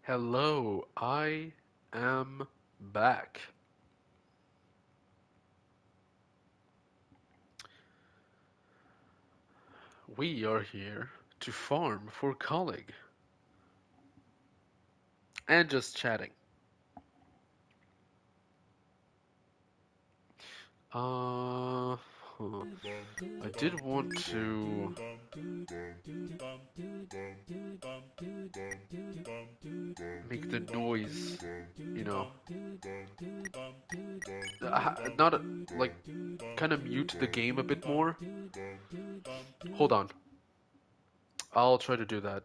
Hello, I am back. We are here to farm for colleague and just chatting. Uh, huh. I did want to make the noise, you know, not like kind of mute the game a bit more. Hold on, I'll try to do that.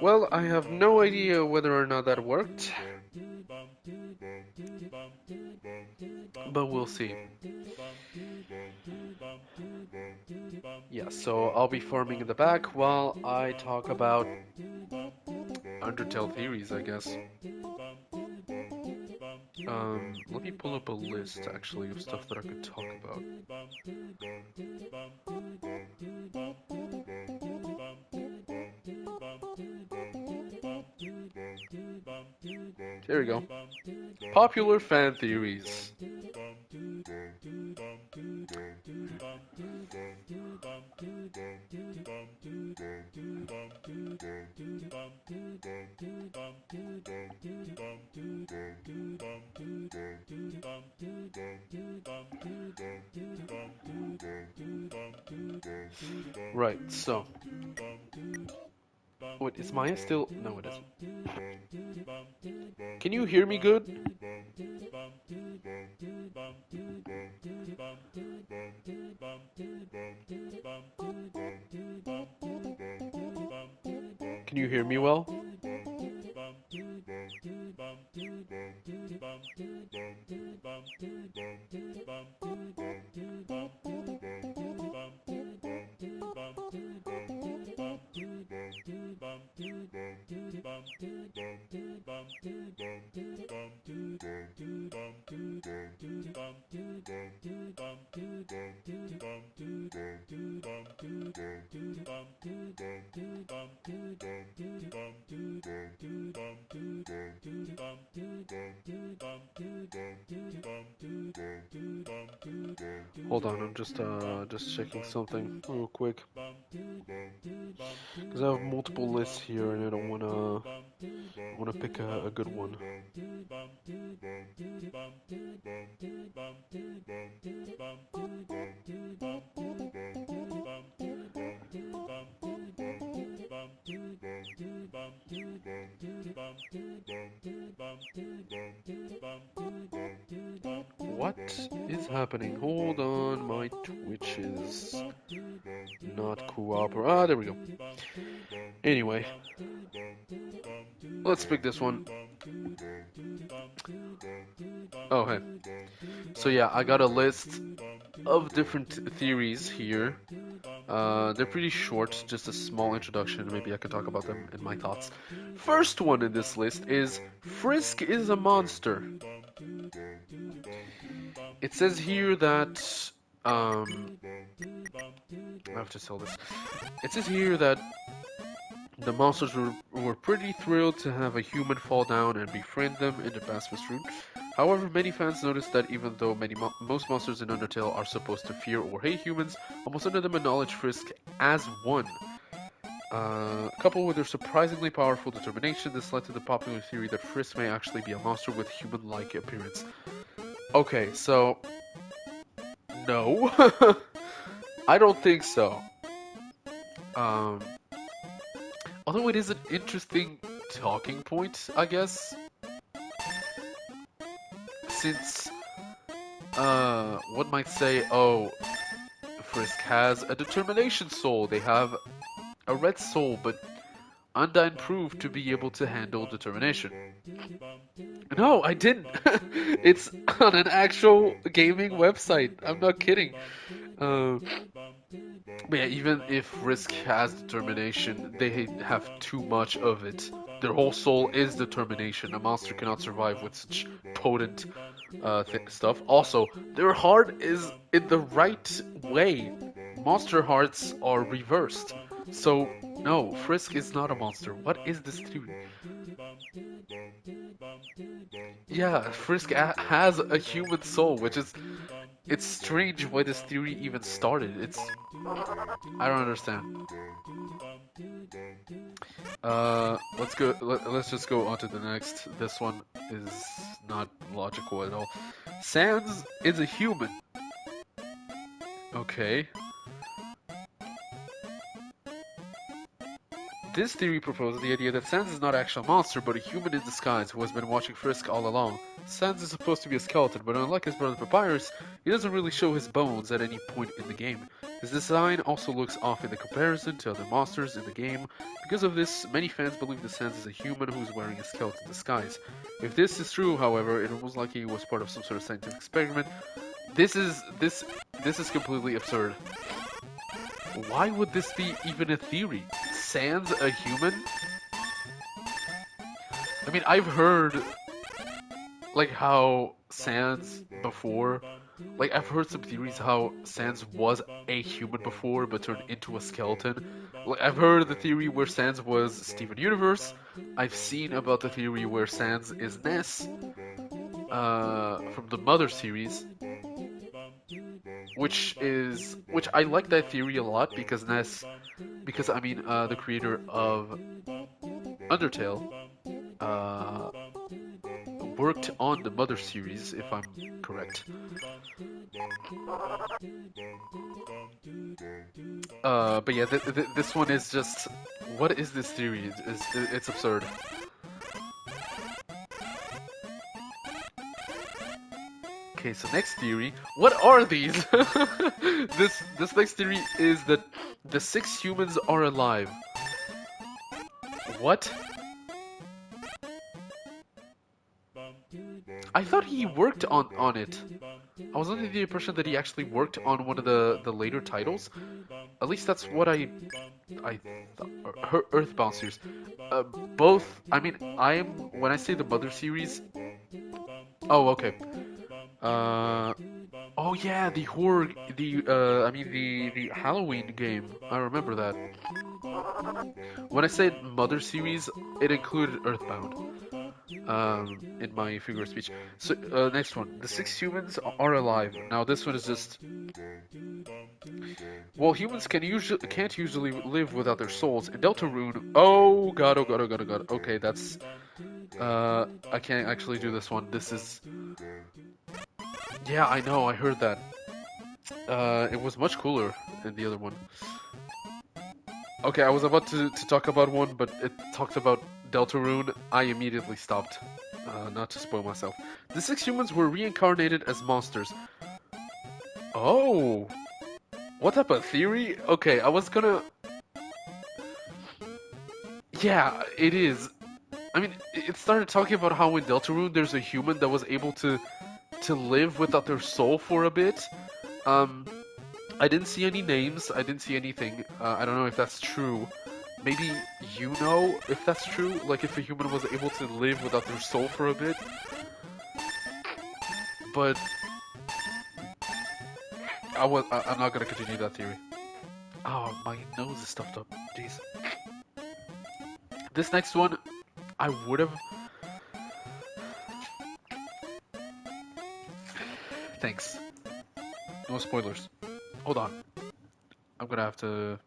Well, I have no idea whether or not that worked, but we'll see. Yeah, so I'll be farming in the back while I talk about Undertale theories, I guess. Let me pull up a list actually of stuff that I could talk about. There we go. Popular fan theories. Right, so. Wait, is Maya still? No, it isn't. Can you hear me good? Can you hear me well? Hold on, I'm just checking something real quick. Because I have multiple lists here and I don't wanna pick a good one. What is happening? Hold on, my Twitch is not cooperating. Ah, there we go. Anyway, let's pick this one. Oh, hey. So yeah, I got a list of different theories here. They're pretty short, just a small introduction. Maybe I can talk about them in my thoughts. First one in this list is Frisk is a monster. It says here that I have to sell this. It says here that The monsters were pretty thrilled to have a human fall down and befriend them in the pacifist route. However, many fans noticed that even though most monsters in Undertale are supposed to fear or hate humans, almost none of them acknowledge Frisk as one. Coupled with their surprisingly powerful determination, this led to the popular theory that Frisk may actually be a monster with human-like appearance. Okay, so no, I don't think so. Um, Although it is an interesting talking point, I guess, since one might say, oh, Frisk has a determination soul. They have a red soul, but Undyne proved to be able to handle determination. No, I didn't. It's on an actual gaming website. I'm not kidding. Uh, but yeah, even if Risk has determination, they have too much of it. Their whole soul is determination. A monster cannot survive with such potent stuff. Also, their heart is in the right way. Monster hearts are reversed. So, no, Frisk is not a monster. What is this theory? Yeah, Frisk has a human soul, which is it's strange why this theory even started. I don't understand. Let's go. Let's just go on to the next. This one is not logical at all. Sans is a human. Okay. This theory proposes the idea that Sans is not actually a monster, but a human in disguise who has been watching Frisk all along. Sans is supposed to be a skeleton, but unlike his brother Papyrus, he doesn't really show his bones at any point in the game. His design also looks off in the comparison to other monsters in the game. Because of this, many fans believe that Sans is a human who is wearing a skeleton disguise. If this is true, however, it most likely was part of some sort of scientific experiment. This is completely absurd. Why would this be even a theory? Sans a human? I mean, I've heard like how Sans before, like I've heard some theories how Sans was a human before but turned into a skeleton. Like I've heard the theory where Sans was Steven Universe. I've seen about the theory where Sans is Ness, from the Mother series, which I like that theory a lot because I mean the creator of Undertale uh, worked on the Mother series, if I'm correct. But yeah, this one is just, what is this theory? It's absurd. Okay, so next theory. What are these? This next theory is that the 6 humans are alive. What? I thought he worked on it. I was under the impression that he actually worked on one of the later titles. At least that's what I thought. Earthbound series. Both. I mean, when I say the Mother series. Oh, okay. Uh, oh yeah, the horror, I mean the Halloween game. I remember that. When I said Mother series, it included Earthbound. In my figure of speech. So, next one. The 6 humans are alive. Now, this one is just. Well, humans can't usually live without their souls. In Deltarune. Oh god, oh god, oh god, oh god. Okay, that's. I can't actually do this one. This is. Yeah, I know, I heard that. It was much cooler than the other one. Okay, I was about to talk about one, but it talked about Deltarune. I immediately stopped. Not to spoil myself. The 6 humans were reincarnated as monsters. Oh! What type of theory? Okay, I was gonna... Yeah, it is. I mean, it started talking about how in Deltarune there's a human that was able to live without their soul for a bit. I didn't see any names. I didn't see anything. I don't know if that's true. Maybe you know if that's true? Like if a human was able to live without their soul for a bit? But I'm not gonna continue that theory. Oh, my nose is stuffed up. Jeez. This next one, I would have. Thanks. No spoilers. Hold on. I'm gonna have to.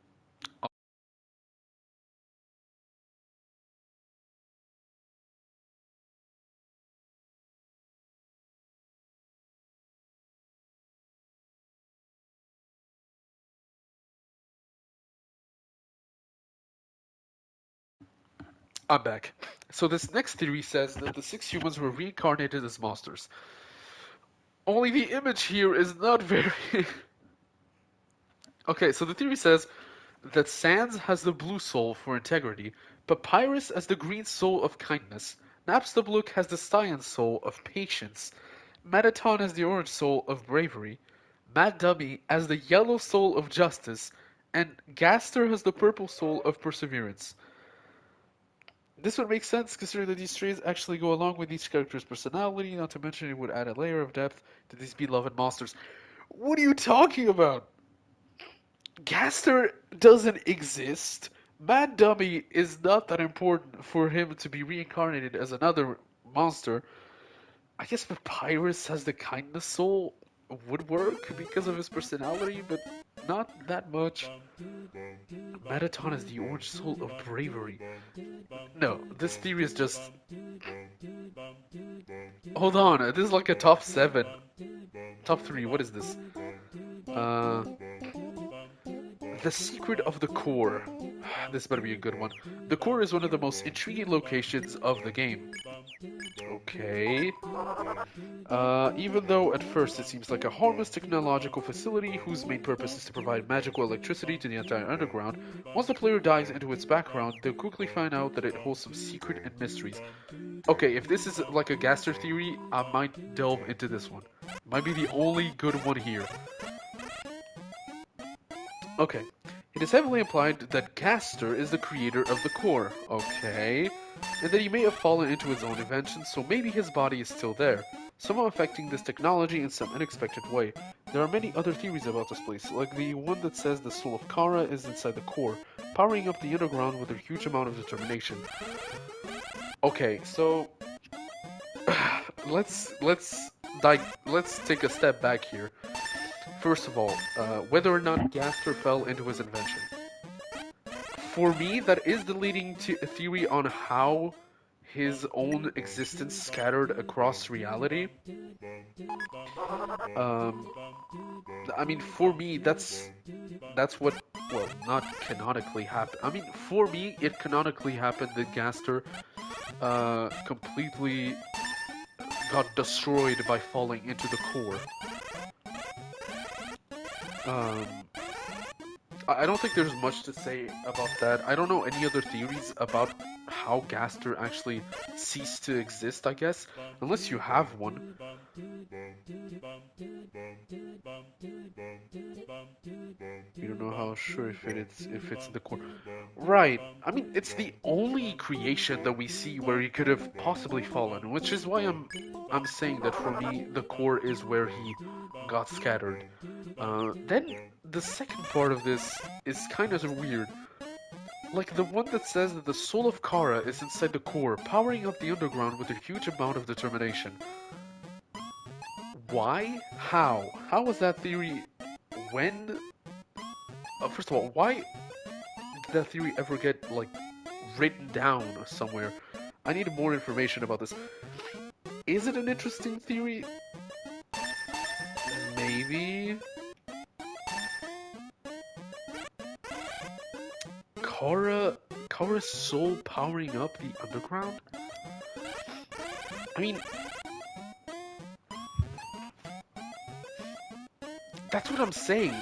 I'm back. So this next theory says that the six humans were reincarnated as monsters. Only the image here is not very. Okay, so the theory says that Sans has the blue soul for integrity, Papyrus has the green soul of kindness, Napstablook has the cyan soul of patience, Metaton has the orange soul of bravery, Mad Dummy has the yellow soul of justice, and Gaster has the purple soul of perseverance. This would make sense considering that these traits actually go along with each character's personality, not to mention it would add a layer of depth to these beloved monsters. What are you talking about? Gaster doesn't exist. Mad Dummy is not that important for him to be reincarnated as another monster. I guess Papyrus has the kindness soul would work because of his personality, but not that much. Metaton is the orange soul of bravery. No, this theory is just. Hold on, this is like a top 7. Top 3, what is this? Uh, The Secret of the Core. This better be a good one. The core is one of the most intriguing locations of the game. Okay. Even though at first it seems like a harmless technological facility whose main purpose is to provide magical electricity to the entire underground, once the player dives into its background, they'll quickly find out that it holds some secret and mysteries. Okay, if this is like a Gaster theory, I might delve into this one. Might be the only good one here. Okay. It is heavily implied that Gaster is the creator of the core. Okay. And that he may have fallen into his own invention, so maybe his body is still there, somehow affecting this technology in some unexpected way. There are many other theories about this place, like the one that says the soul of Kara is inside the core, powering up the underground with a huge amount of determination. Okay, so let's take a step back here. First of all, whether or not Gaster fell into his invention. For me, that is the leading theory on how his own existence scattered across reality. Um, I mean, for me, that's what, well, not canonically happened. I mean, for me, it canonically happened that Gaster completely got destroyed by falling into the core. Um, I don't think there's much to say about that. I don't know any other theories about how Gaster actually ceased to exist, I guess. Unless you have one. You don't know how sure if it's the core. Right. I mean, it's the only creation that we see where he could have possibly fallen, which is why I'm saying that for me the core is where he got scattered. Then the second part of this is kind of weird. Like the one that says that the soul of Kara is inside the core, powering up the underground with a huge amount of determination. Why? How? How was that theory? When? First of all, why did that theory ever get, like, written down somewhere? I need more information about this. Is it an interesting theory? Maybe. Kara's soul powering up the underground? I mean, that's what I'm saying.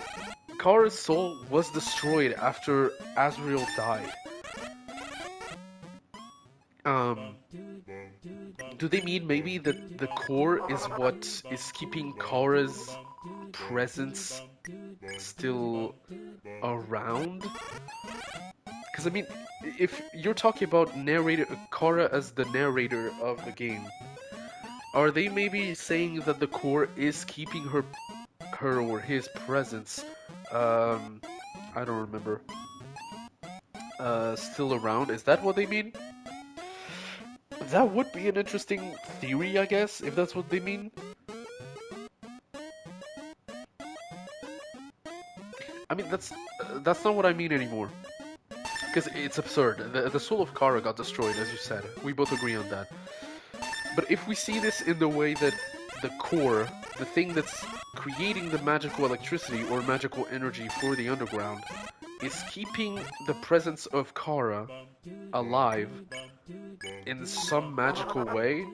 Kara's soul was destroyed after Azrael died. Um, do they mean maybe that the core is what is keeping Kara's presence still around? Because I mean, if you're talking about narrator Kara as the narrator of the game, are they maybe saying that the core is keeping her or his presence? I don't remember. still around. Is that what they mean? That would be an interesting theory, I guess, if that's what they mean. I mean, that's not what I mean anymore. Because it's absurd. The soul of Kara got destroyed, as you said. We both agree on that. But if we see this in the way that the core, the thing that's creating the magical electricity or magical energy for the underground, is keeping the presence of Kara alive in some magical way,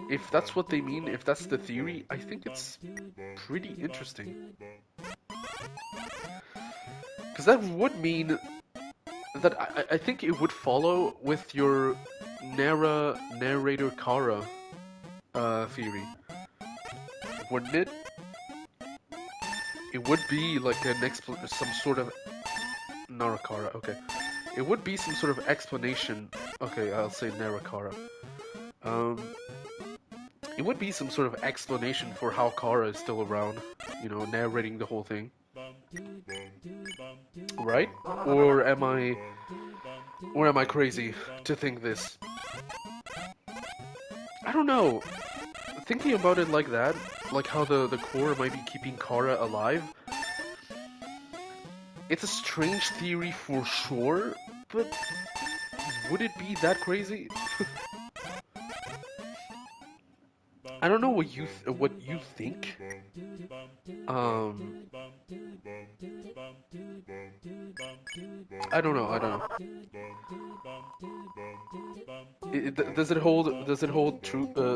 if that's what they mean, if that's the theory, I think it's pretty interesting. Because that would mean that I think it would follow with your narrator Kara theory, wouldn't it? It would be like some sort of Narakara. Okay, it would be some sort of explanation. Okay, I'll say Narakara. Um, it would be some sort of explanation for how Kara is still around. You know, narrating the whole thing, right? Or am I crazy to think this? I don't know. Thinking about it like that, like how the core might be keeping Kara alive, it's a strange theory for sure, but would it be that crazy? I don't know what you think. Um, I don't know. I don't know. Does it hold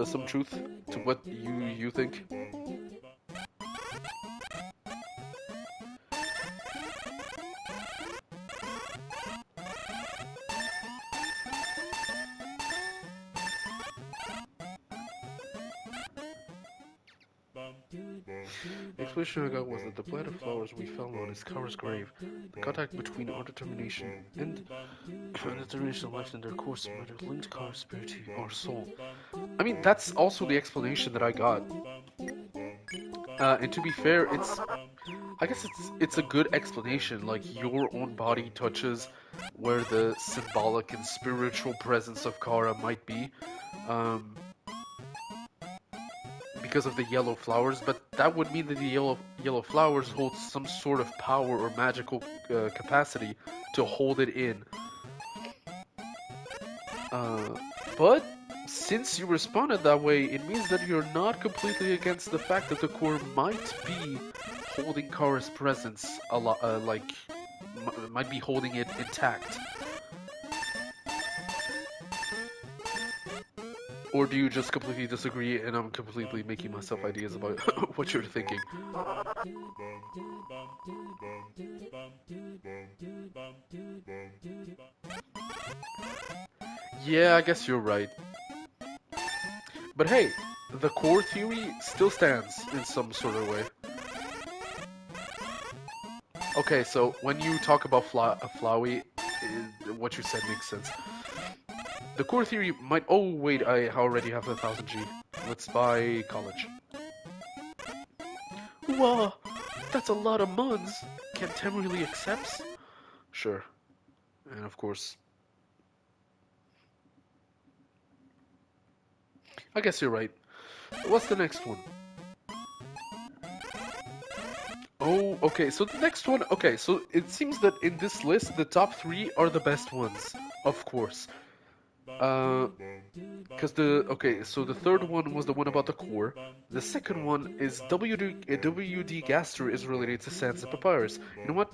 some truth to what you think? The explanation I got was that the blade of flowers we fell on is Kara's grave. The contact between our determination and the determination of life and their course might have linked Kara's spirit to our soul. I mean, that's also the explanation that I got. And to be fair, I guess it's a good explanation. Like your own body touches where the symbolic and spiritual presence of Kara might be. Because of the yellow flowers, but that would mean that the yellow flowers hold some sort of power or magical capacity to hold it in. But since you responded that way, it means that you're not completely against the fact that the core might be holding Kara's presence a lot, might be holding it intact. Or do you just completely disagree and I'm completely making myself ideas about what you're thinking? Yeah, I guess you're right. But hey, the core theory still stands in some sort of way. Okay, so when you talk about Flowey, what you said makes sense. The core theory might... Oh, wait, I already have 1000G. Let's buy college. Whoa, that's a lot of muns. Can Tem really accept? Sure. And of course... I guess you're right. What's the next one? Oh, okay, so the next one... Okay, so it seems that in this list, the top 3 are the best ones. Of course. Because okay, so the third one was the one about the core. The second one is W.D. Gaster is related to Sands and Papyrus. You know what?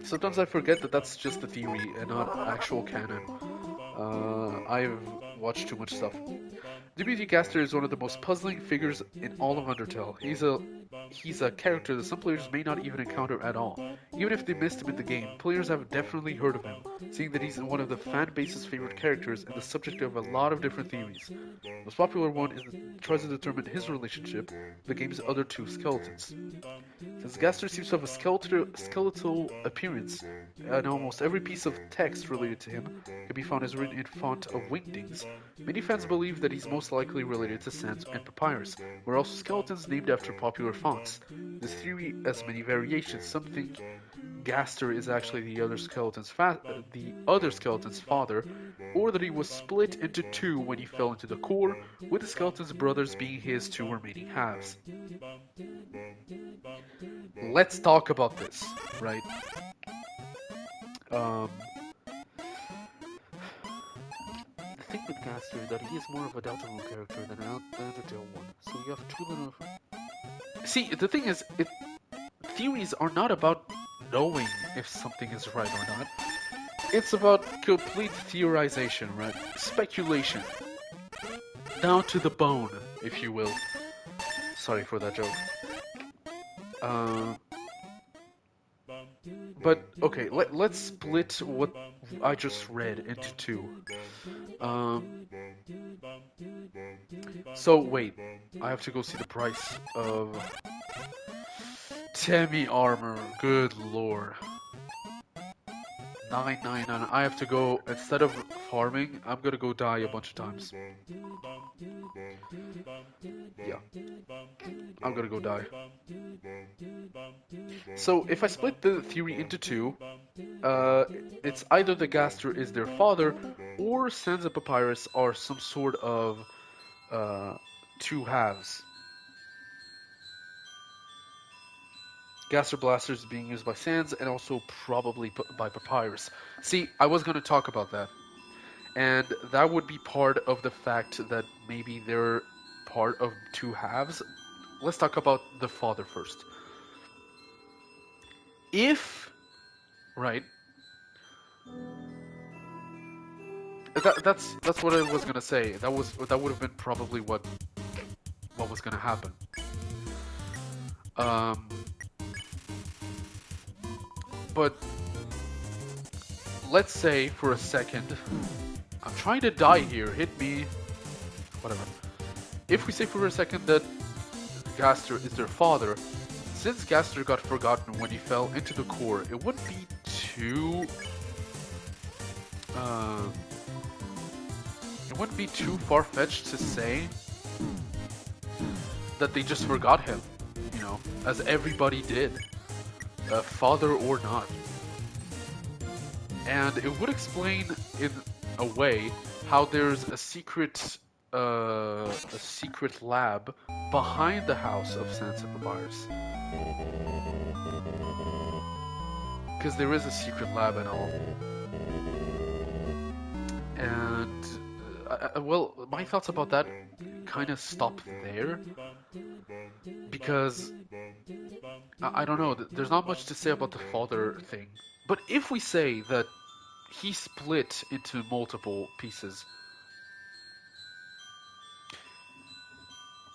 Sometimes I forget that that's just a theory and not actual canon. I've watched too much stuff. W.D. Gaster is one of the most puzzling figures in all of Undertale. He's a character that some players may not even encounter at all. Even if they missed him in the game, players have definitely heard of him, seeing that he's one of the fan base's favorite characters and the subject of a lot of different theories. The most popular one is that tries to determine his relationship with the game's other two skeletons. Since Gaster seems to have a skeletal appearance, and almost every piece of text related to him can be found as written in font of wingdings, many fans believe that he's most likely related to Sans and Papyrus, who are also skeletons named after popular fonts. This theory has many variations. Some think Gaster is actually the other skeleton's father, or that he was split into two when he fell into the core, with the skeleton's brothers being his two remaining halves. Let's talk about this, right? Um, the thing with Gaster is that he is more of a Deltarune character than an Undertale one. So you have two little. See, the thing is, theories are not about knowing if something is right or not. It's about complete theorization, right? Speculation. Down to the bone, if you will. Sorry for that joke. But, okay, let's split what I just read into two. So, wait. I have to go see the price of Temmie armor. Good lord. $9.99. I have to go, instead of farming, I'm gonna go die a bunch of times. Yeah. I'm gonna go die. So, if I split the theory into two, it's either the Gaster is their father, or Sans and Papyrus are some sort of two halves. Gaster Blasters being used by Sans and also probably by Papyrus. See, I was going to talk about that. And that would be part of the fact that maybe they're part of two halves. Let's talk about the father first. If, right, that's what I was going to say. That would have been probably what was going to happen. But let's say for a second, I'm trying to die here, hit me, whatever. If we say for a second that Gaster is their father, since Gaster got forgotten when he fell into the core, it wouldn't be too far-fetched to say that they just forgot him, you know, as everybody did. Father or not. And it would explain, in a way, how there's a secret lab behind the house of Sans and Papyrus. Because there is a secret lab and all. And, well, my thoughts about that kind of stop there. Because I don't know, there's not much to say about the father thing. But if we say that he split into multiple pieces.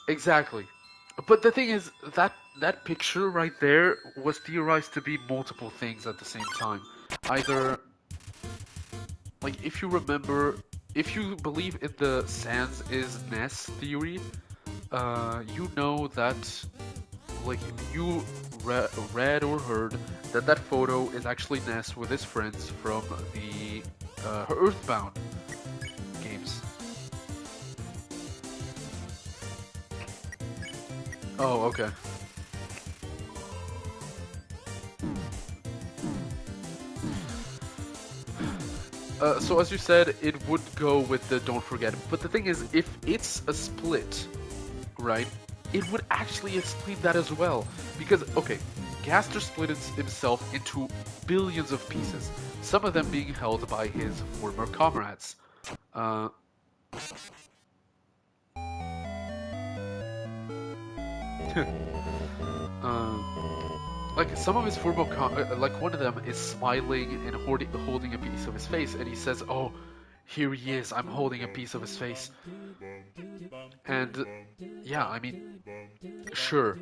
Exactly. But the thing is, that picture right there was theorized to be multiple things at the same time. Either, like, if you remember, if you believe in the Sans is Ness theory, you know that, like, you read or heard that photo is actually Ness with his friends from the Earthbound games. Oh, okay. So as you said, it would go with the don't forget. But the thing is, if it's a split, right, it would actually explain that as well. Because, okay, Gaster split himself into billions of pieces, some of them being held by his former comrades. Like, some of his former like, one of them is smiling and holding a piece of his face, and he says, "Oh, here he is, I'm holding a piece of his face." And, yeah, I mean, sure.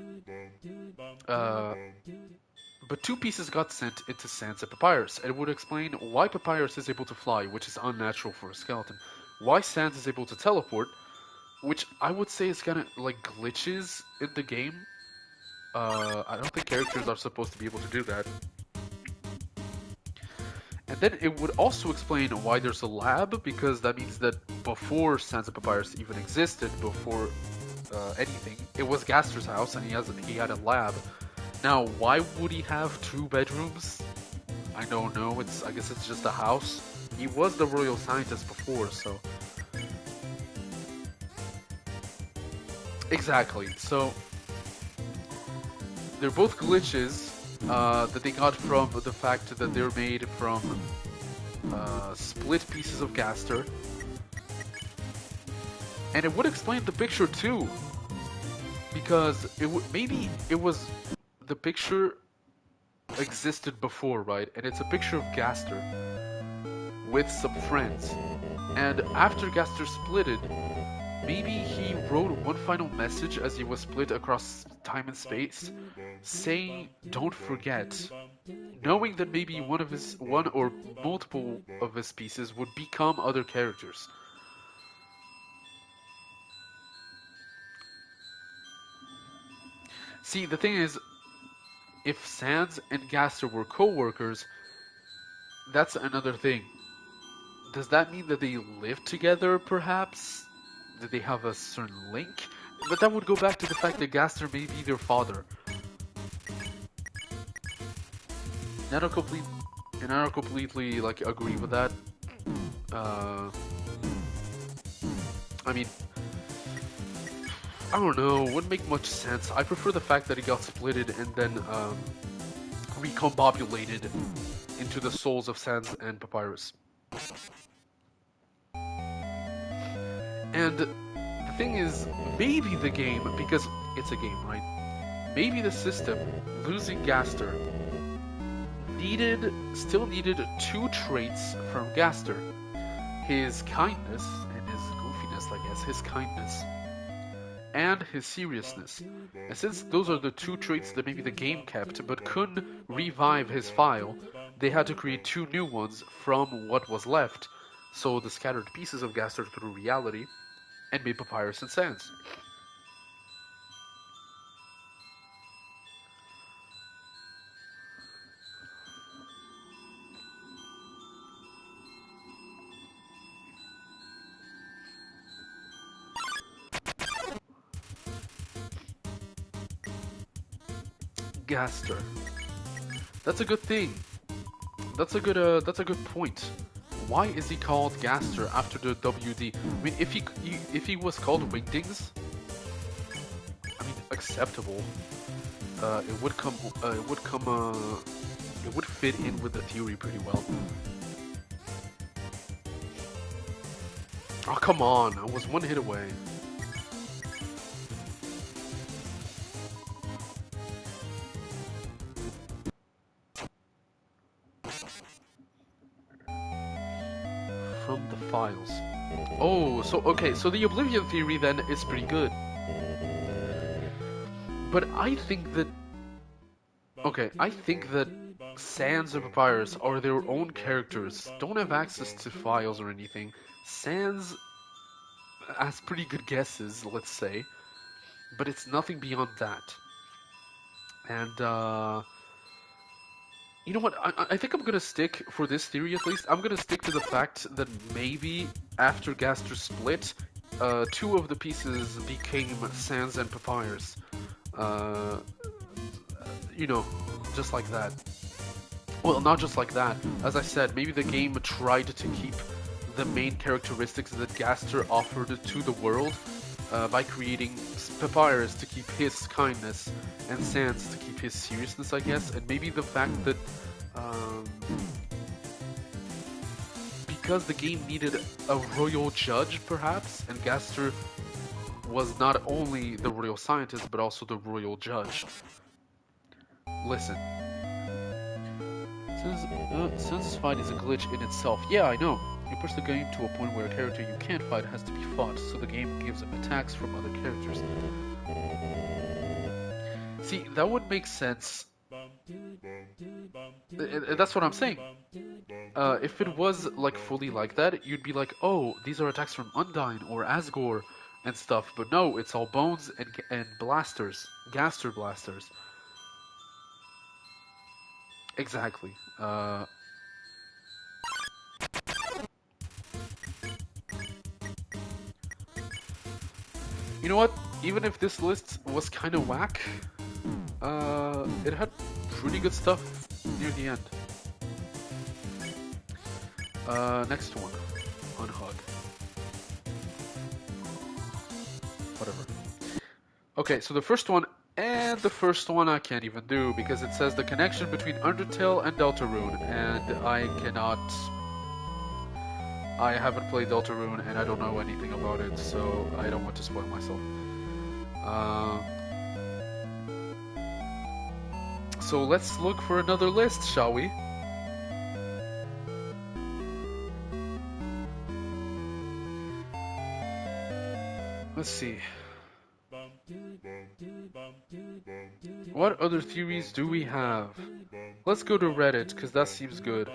But two pieces got sent into Sans and Papyrus, and it would explain why Papyrus is able to fly, which is unnatural for a skeleton, why Sans is able to teleport, which I would say is kind of like glitches in the game. I don't think characters are supposed to be able to do that. And then it would also explain why there's a lab, because that means that before Sans and Papyrus even existed, before anything, it was Gaster's house and he had a lab. Now, why would he have two bedrooms? I don't know. I guess it's just a house. He was the royal scientist before, so exactly. So they're both glitches that they got from the fact that they're made from split pieces of Gaster, and it would explain the picture too, because maybe it was the picture existed before, right? And it's a picture of Gaster with some friends. And after Gaster splitted, maybe he wrote one final message as he was split across time and space, saying, "Don't forget," knowing that maybe one or multiple of his pieces would become other characters. See, the thing is, if Sans and Gaster were co-workers, that's another thing. Does that mean that they live together, perhaps? That they have a certain link? But that would go back to the fact that Gaster may be their father. And I don't completely like agree with that. Uh, I mean, I don't know. Wouldn't make much sense. I prefer the fact that he got splitted and then recombobulated into the souls of Sans and Papyrus. And the thing is, maybe the game, because it's a game, right? Maybe the system, losing Gaster, still needed two traits from Gaster. His kindness and his goofiness, I guess, his kindness and his seriousness. And since those are the two traits that maybe the game kept but couldn't revive his file, they had to create two new ones from what was left, so the scattered pieces of Gaster through reality, and made Papyrus and Sans. Gaster. That's a good thing. That's a good point. Why is he called Gaster after the WD? I mean, if he was called Wingdings, I mean, acceptable. It would come. It would fit in with the theory pretty well. Oh, come on! I was one hit away. From the files. Oh, so okay, so the Oblivion theory then is pretty good. But I think that... Okay, I think that Sans and Papyrus are their own characters, don't have access to files or anything. Sans has pretty good guesses, let's say, but it's nothing beyond that. And, you know what? I think I'm gonna stick, for this theory at least, I'm gonna stick to the fact that maybe after Gaster split, two of the pieces became Sans and Papyrus. You know, just like that. Well, not just like that. As I said, maybe the game tried to keep the main characteristics that Gaster offered to the world by creating Papyrus to keep his kindness and Sans to keep his seriousness, I guess. And maybe the fact that because the game needed a royal judge, perhaps, and Gaster was not only the royal scientist, but also the royal judge. Listen. Sans fight is a glitch in itself. Yeah, I know. You push the game to a point where a character you can't fight has to be fought, so the game gives him attacks from other characters. See, that would make sense. That's what I'm saying. If it was like fully like that, you'd be like, oh, these are attacks from Undyne or Asgore and stuff. But no, it's all bones and blasters, Gaster blasters. Exactly. You know what? Even if this list was kind of whack, it had pretty good stuff near the end. Next one. Unhug. Whatever. Okay, so the first one, and the first one I can't even do because it says the connection between Undertale and Deltarune, and I haven't played Deltarune and I don't know anything about it, so I don't want to spoil myself. So let's look for another list, shall we? Let's see. What other theories do we have? Let's go to Reddit, because that seems good.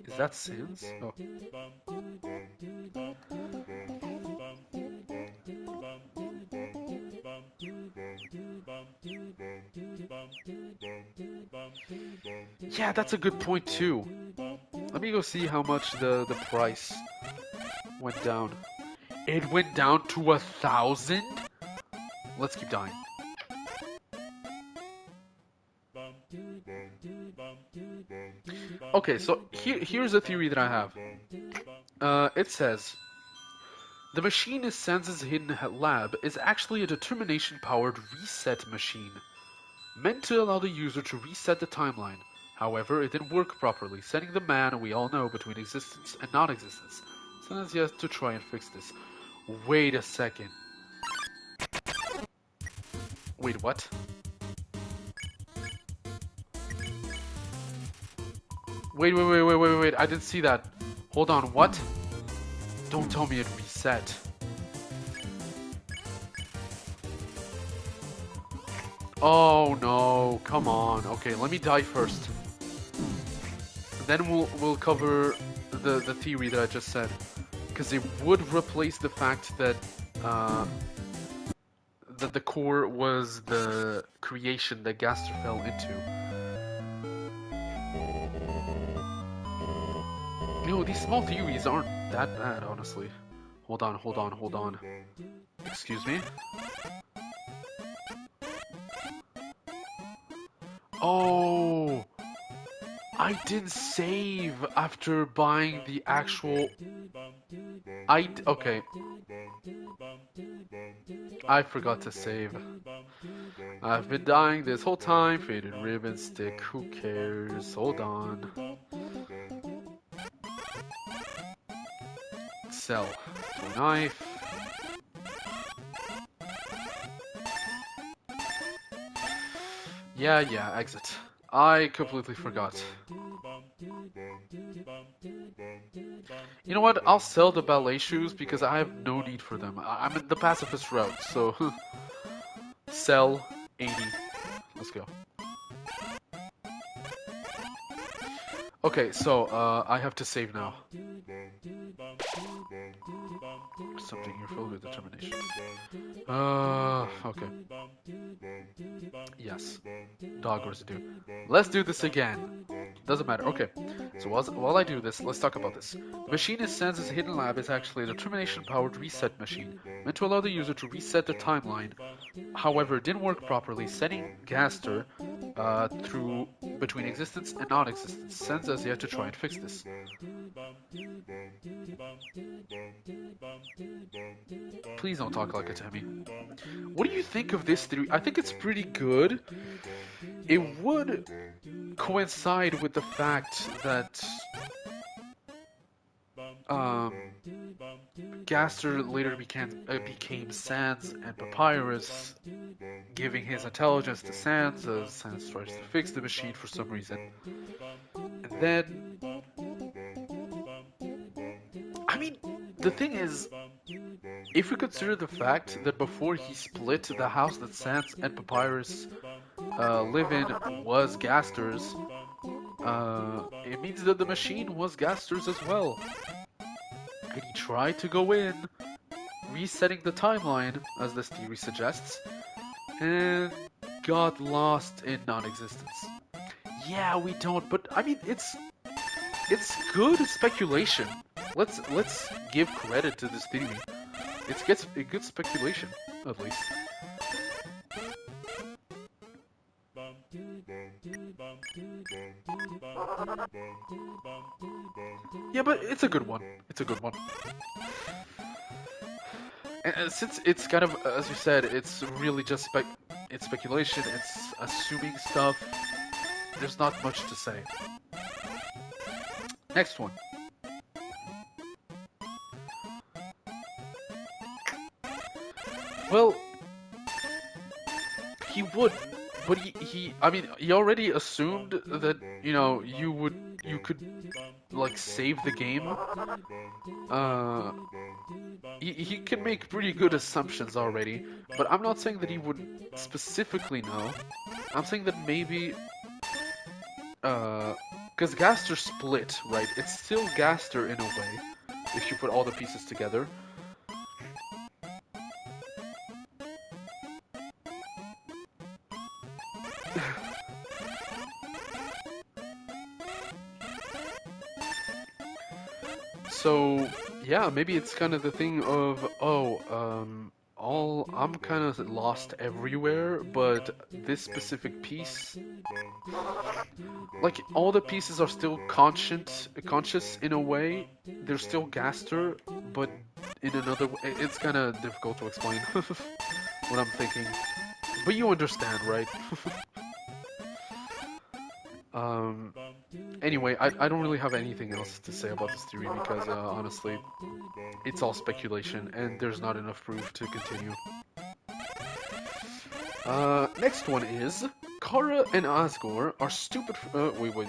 Is that Sans? Oh. Yeah, that's a good point too. Let me go see how much the price went down. It went down to 1,000? Let's keep dying. Okay, so here's a theory that I have. It says, the machine in Sans' hidden lab is actually a determination-powered reset machine, meant to allow the user to reset the timeline. However, it didn't work properly, sending the man we all know between existence and non-existence. Sans has to try and fix this. Wait a second. Wait, what? Wait, I didn't see that. Hold on, what? Don't tell me it reset. Oh no, come on. Okay, let me die first. Then we'll cover the theory that I just said. Because it would replace the fact that that the core was the creation that Gaster fell into. No, these small theories aren't that bad, honestly. Hold on. Excuse me? Oh! I didn't save after buying the actual... Okay. I forgot to save. I've been dying this whole time. Faded ribbon stick. Who cares? Hold on. Sell. Knife. Yeah, exit. I completely forgot. You know what? I'll sell the ballet shoes because I have no need for them. I'm in the pacifist route, so... Sell 80. Let's go. Okay, so, I have to save now. Something you're filled with determination. Okay. Yes. Dog residue. Let's do this again. Doesn't matter. Okay. So while I do this, let's talk about this. The machine in Sans' hidden lab is actually a determination-powered reset machine, meant to allow the user to reset their timeline. However, it didn't work properly, sending Gaster through between existence and non-existence. Sans has yet to try and fix this. Please don't talk like a Temmie. What do you think of this theory? I think it's pretty good. It would coincide with the fact that Gaster later became Sans and Papyrus, giving his intelligence to Sans as Sans tries to fix the machine for some reason. And then, I mean, the thing is, if we consider the fact that before he split, the house that Sans and Papyrus live in was Gaster's, it means that the machine was Gaster's as well. And he tried to go in, resetting the timeline, as this theory suggests, and got lost in non-existence. Yeah, we don't, but I mean, it's good speculation. Let's give credit to this theory. It's a good speculation, at least. Yeah, but it's a good one. It's a good one. And since it's kind of, as you said, it's really just it's speculation. It's assuming stuff. There's not much to say. Next one. Well, he would, but I mean, he already assumed that, you could, like, save the game. Uh, he can make pretty good assumptions already, but I'm not saying that he would specifically know. I'm saying that maybe, because Gaster split, right? It's still Gaster in a way, if you put all the pieces together. So, yeah, maybe it's kind of the thing of, I'm kind of lost everywhere, but this specific piece, like, all the pieces are still conscious in a way. They're still Gaster, but in another way. It's kind of difficult to explain what I'm thinking. But you understand, right? Um, anyway, I don't really have anything else to say about this theory because, honestly, it's all speculation and there's not enough proof to continue. Next one is Kara and Asgore are stupid. Wait.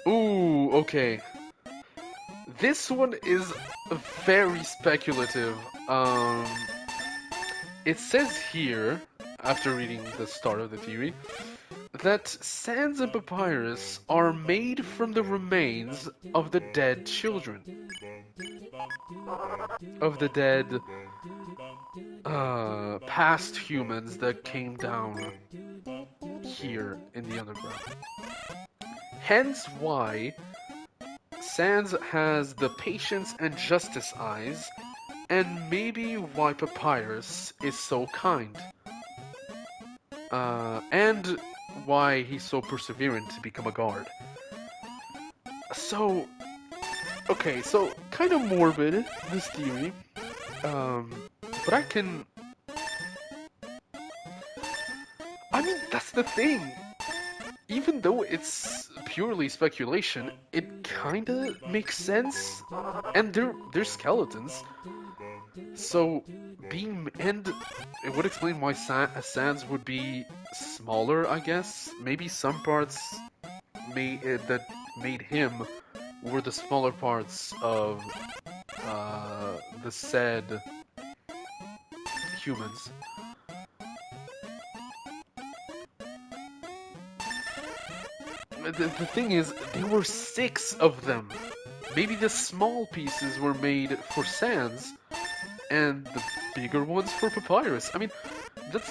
Ooh, okay. This one is very speculative. Um, it says here, after reading the start of the theory, that sands and papyrus are made from the remains of the dead children. Of the dead past humans that came down here in the underground. Hence why Sans has the patience and justice eyes, and maybe why Papyrus is so kind. And why he's so perseverant to become a guard. So, okay, so kind of morbid, this theory. But I mean, that's the thing. Even though it's purely speculation, it kinda makes sense. And they're skeletons. So, and it would explain why Sans would be smaller, I guess. Maybe some parts that made him were the smaller parts of the said humans. The thing is, there were 6 of them. Maybe the small pieces were made for Sans, and the bigger ones for Papyrus. I mean,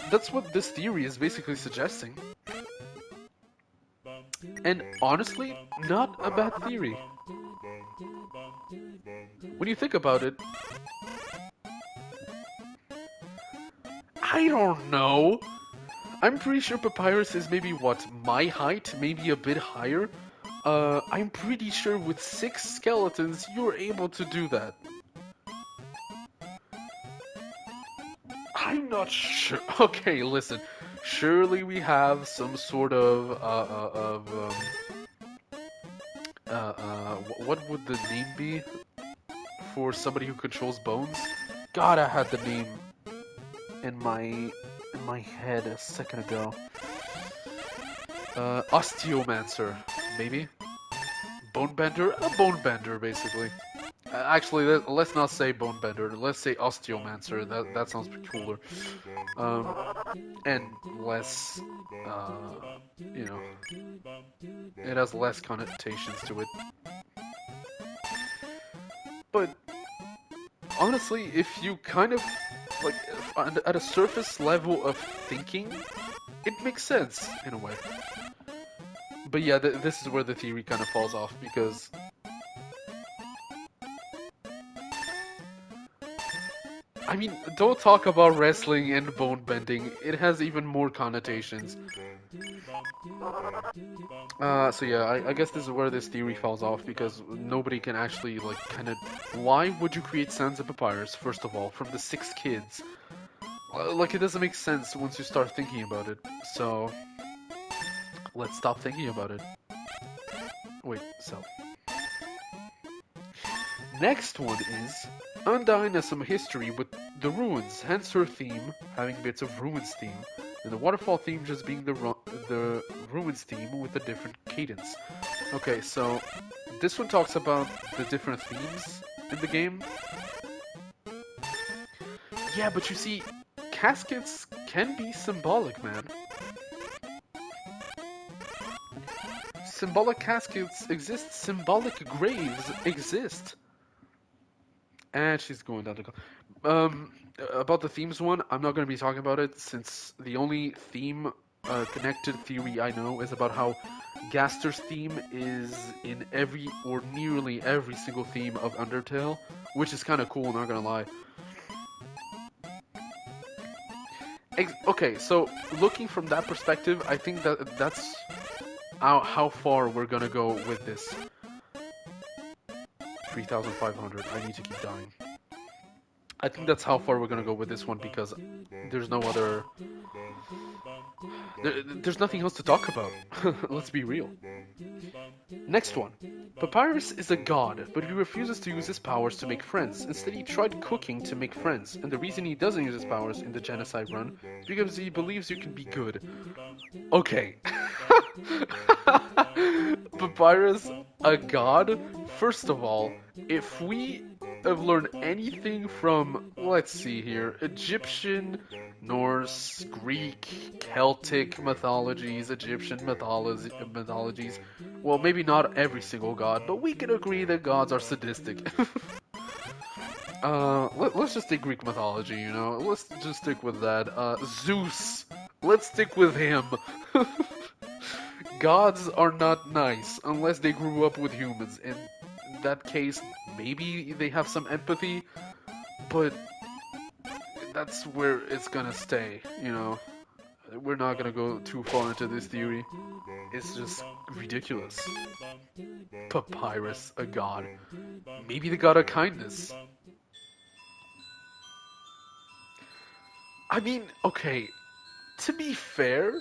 that's what this theory is basically suggesting. And honestly, not a bad theory. When you think about it, I don't know. I'm pretty sure Papyrus is maybe what, my height, maybe a bit higher. I'm pretty sure with 6 skeletons you're able to do that. I'm not sure. Okay, listen. Surely we have some sort what would the name be for somebody who controls bones? God, I had the name in my head a second ago. Osteomancer, maybe? Bonebender? A bonebender, basically. Actually, let's not say bonebender. Let's say osteomancer. That sounds cooler. And less, you know, it has less connotations to it. But honestly, if you kind of like at a surface level of thinking, it makes sense in a way. But yeah, this is where the theory kind of falls off because I mean, don't talk about wrestling and bone bending. It has even more connotations. So yeah, I guess this is where this theory falls off because nobody can actually like kind of. Why would you create Sands of Papyrus first of all from the 6 kids? Like it doesn't make sense once you start thinking about it. So let's stop thinking about it. Wait, so next one is Undyne has some history with the ruins, hence her theme having bits of ruins theme, and the waterfall theme just being the ruins theme with a different cadence. Okay, so this one talks about the different themes in the game. Yeah, but you see, caskets can be symbolic, man. Symbolic caskets exist, symbolic graves exist. And she's going down the. About the themes one, I'm not going to be talking about it since the only theme connected theory I know is about how Gaster's theme is in every or nearly every single theme of Undertale, which is kind of cool, not gonna lie. Okay, so looking from that perspective, I think that's how far we're gonna go with this. 3,500. I need to keep dying. I think that's how far we're gonna go with this one because there's no other. There's nothing else to talk about. Let's be real. Next one. Papyrus is a god, but he refuses to use his powers to make friends. Instead, he tried cooking to make friends, and the reason he doesn't use his powers in the genocide run is because he believes you can be good. Okay. Papyrus, a god? First of all, if we have learned anything from, let's see here, Egyptian, Norse, Greek, Celtic mythologies, Egyptian mythologies, well, maybe not every single god, but we can agree that gods are sadistic. Let's just take Greek mythology, you know? Let's just stick with that. Zeus. Let's stick with him. Gods are not nice unless they grew up with humans. In that case, maybe they have some empathy, but that's where it's gonna stay, you know? We're not gonna go too far into this theory. It's just ridiculous. Papyrus, a god. Maybe the god of kindness. I mean, okay, to be fair,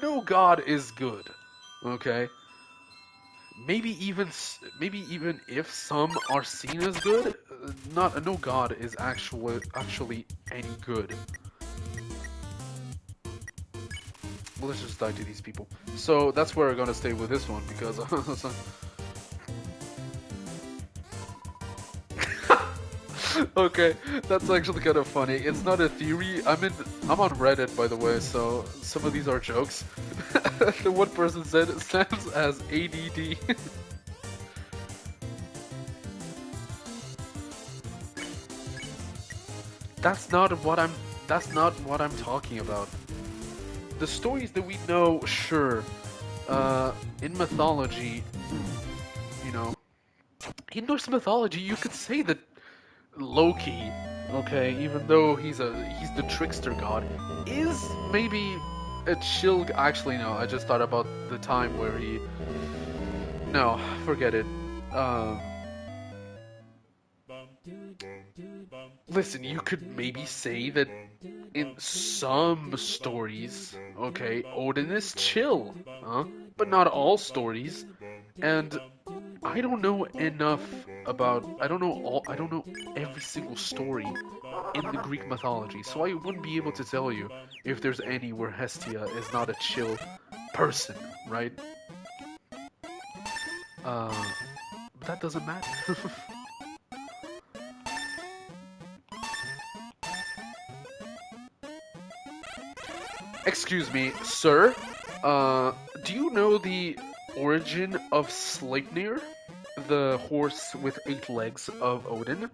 no god is good. Okay? Maybe even if some are seen as good, not no god is actually any good. Let's just die to these people. So that's where we're gonna stay with this one because okay, that's actually kind of funny. It's not a theory. I'm on Reddit by the way, so some of these are jokes. The one person said Sam's as ADD. That's not what I'm. That's not what I'm talking about. The stories that we know, sure. In mythology, you know, in Norse mythology, you could say that Loki, okay, even though he's the trickster god, is maybe a chill. Actually, no. I just thought about the time where he. No, forget it. Um, Listen, you could maybe say that in some stories, okay, Odin is chill, huh? But not all stories. And I don't know enough about I don't know every single story in the Greek mythology, so I wouldn't be able to tell you if there's any where Hestia is not a chill person, right? But that doesn't matter. Excuse me, sir. Do you know the origin of Sleipnir? The horse with 8 legs of Odin?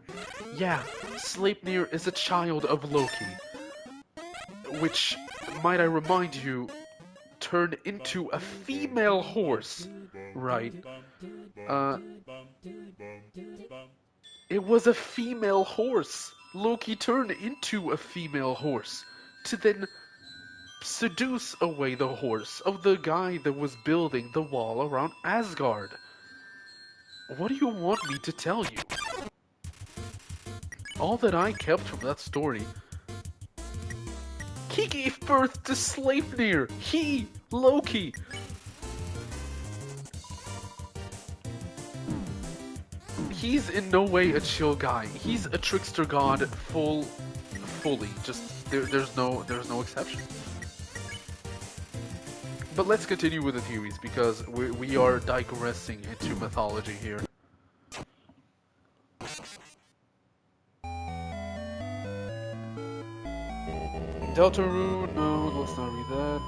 Yeah, Sleipnir is a child of Loki, which, might I remind you, turned into a female horse, right? Uh, it was a female horse. Loki turned into a female horse to then seduce away the horse of the guy that was building the wall around Asgard. What do you want me to tell you? All that I kept from that story. He gave birth to Sleipnir! He, Loki! He's in no way a chill guy. He's a trickster god fully. Just there's no exception. But let's continue with the theories because we are digressing into mythology here. Deltarune, no, let's not read that.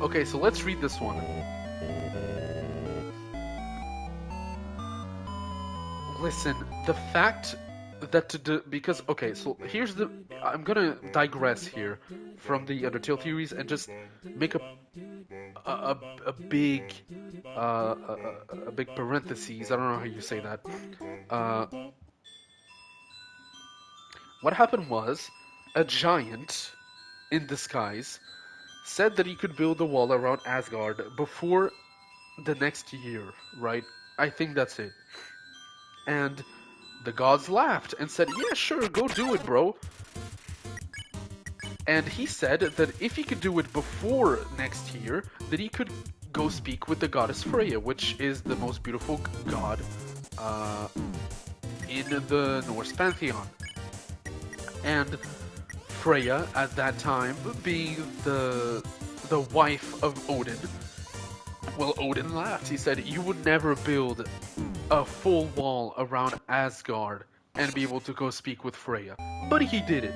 Okay, so let's read this one. Listen, the fact that because okay, so here's the I'm gonna digress here from the Undertale theories and just make a big a big parentheses. I don't know how you say that. What happened was a giant in disguise said that he could build a wall around Asgard before the next year, right? I think that's it. And the gods laughed and said, yeah, sure, go do it, bro. And he said that if he could do it before next year, that he could go speak with the goddess Freya, which is the most beautiful god in the Norse pantheon. And Freya, at that time, being the wife of Odin, well, Odin laughed. He said, you would never build a full wall around Asgard and be able to go speak with Freya. But he did it.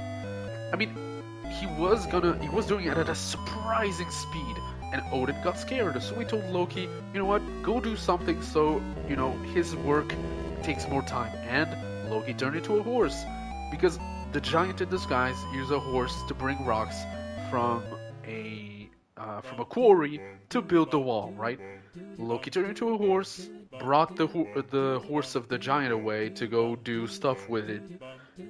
I mean, he was doing it at a surprising speed, and Odin got scared. So he told Loki, you know what, go do something so, you know, his work takes more time. And Loki turned into a horse, because the giant in disguise used a horse to bring rocks from a quarry to build the wall, right? Loki turned into a horse, brought the horse of the giant away to go do stuff with it,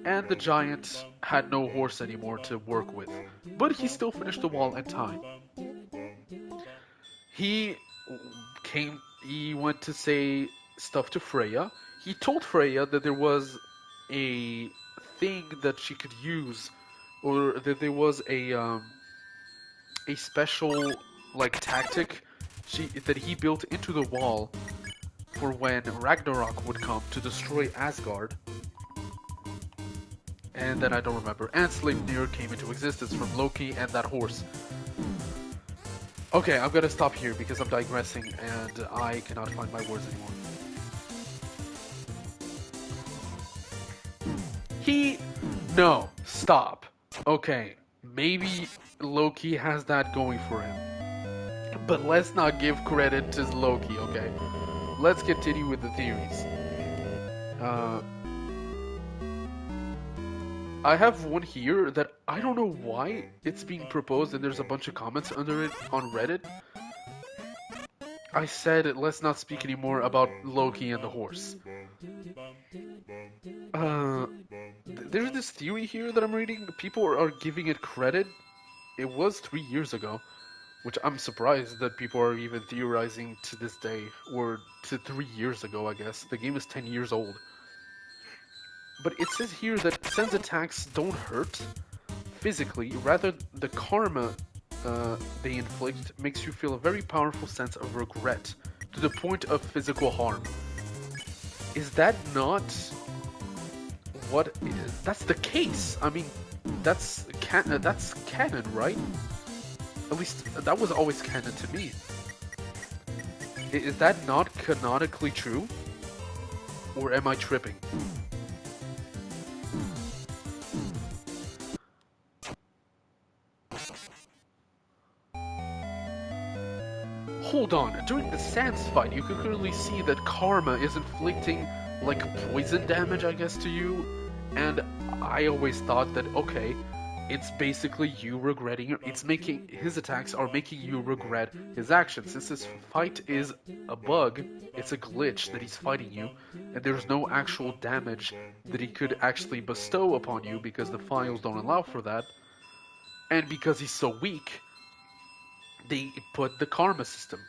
and the giant had no horse anymore to work with. But he still finished the wall in time. He went to say stuff to Freya. He told Freya that there was a thing that she could use, or that there was a special like tactic that he built into the wall for when Ragnarok would come to destroy Asgard. And then I don't remember. And Sleipnir came into existence from Loki and that horse. Okay, I'm gonna stop here because I'm digressing and I cannot find my words anymore. No, stop. Okay, maybe Loki has that going for him. But let's not give credit to Loki, okay? Let's continue with the theories. I have one here that I don't know why it's being proposed and there's a bunch of comments under it on Reddit. I said let's not speak anymore about Loki and the horse. There's this theory here that I'm reading. People are giving it credit. It was 3 years ago, which I'm surprised that people are even theorizing to this day, or to 3 years ago, I guess. The game is 10 years old. But it says here that Sen's attacks don't hurt physically, rather the karma they inflict makes you feel a very powerful sense of regret, to the point of physical harm. Is that not what is? That's the case. I mean, that's canon, right? At least that was always canon to me. Is that not canonically true? Or am I tripping? Hold on, during the Sans fight, you could clearly see that karma is inflicting, like, poison damage, I guess, to you. And I always thought that, okay, It's basically you regretting it. It's making his attacks are making you regret his actions. Since this fight is a bug, it's a glitch that he's fighting you, and there's no actual damage that he could actually bestow upon you because the files don't allow for that. And because he's so weak, they put the karma system.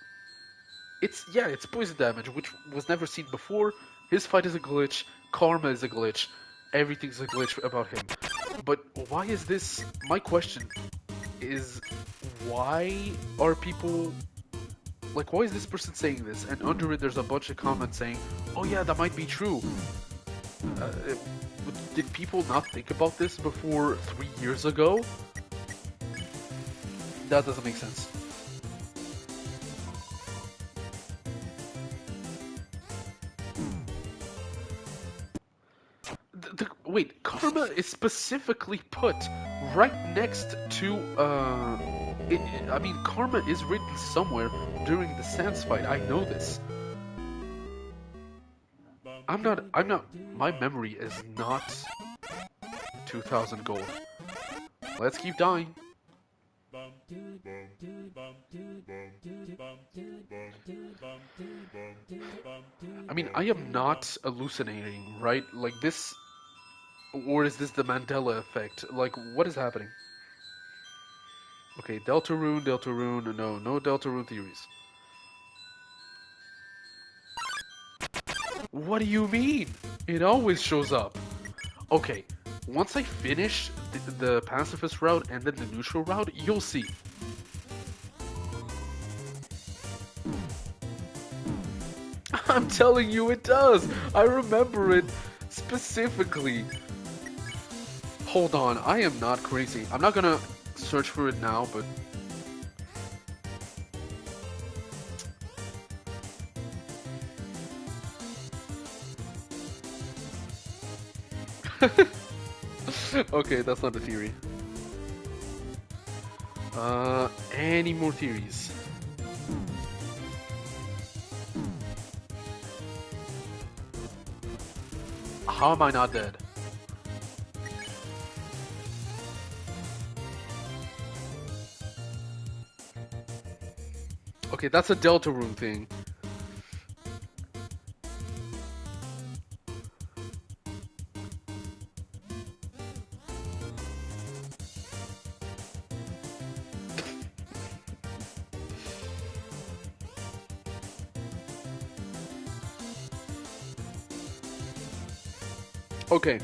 It's poison damage, which was never seen before. His fight is a glitch, karma is a glitch, everything's a glitch about him. But why is this? My question is, why are people like? Why is this person saying this? And under it, there's a bunch of comments saying, "Oh yeah, that might be true." Uh, did people not think about this before 3 years ago? That doesn't make sense. Wait, karma is specifically put right next to I mean, karma is written somewhere during the Sans fight. I know this. I'm not. My memory is not 2,000 gold. Let's keep dying. I mean, I am not hallucinating, right? Like this, or is this the Mandela effect? Like, what is happening? Okay, Deltarune, Deltarune, no, no Deltarune theories. What do you mean? It always shows up. Okay, once I finish the pacifist route and then the neutral route, you'll see. I'm telling you it does! I remember it specifically. Hold on, I am not crazy. I'm not gonna search for it now, but... Okay, that's not a theory. Any more theories? How am I not dead? Okay, that's a Deltarune thing. Okay,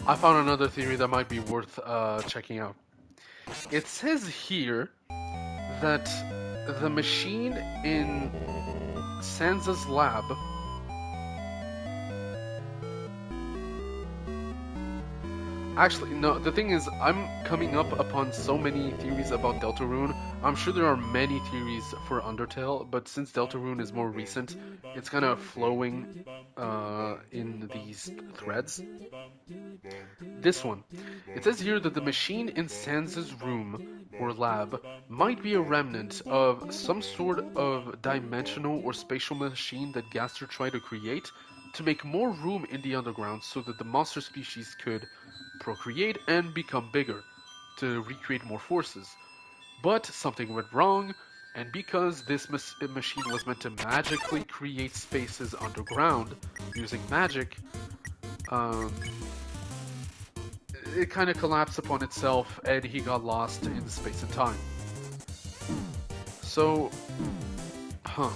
I found another theory that might be worth checking out. It says here that the machine in Sansa's lab actually, no, the thing is, I'm coming up upon so many theories about Deltarune. I'm sure there are many theories for Undertale, but since Deltarune is more recent, it's kind of flowing in these threads. This one. It says here that the machine in Sansa's room or lab might be a remnant of some sort of dimensional or spatial machine that Gaster tried to create to make more room in the underground so that the monster species could procreate and become bigger, to recreate more forces. But something went wrong, and because this machine was meant to magically create spaces underground using magic, um, it kind of collapsed upon itself and he got lost in space and time. So, huh.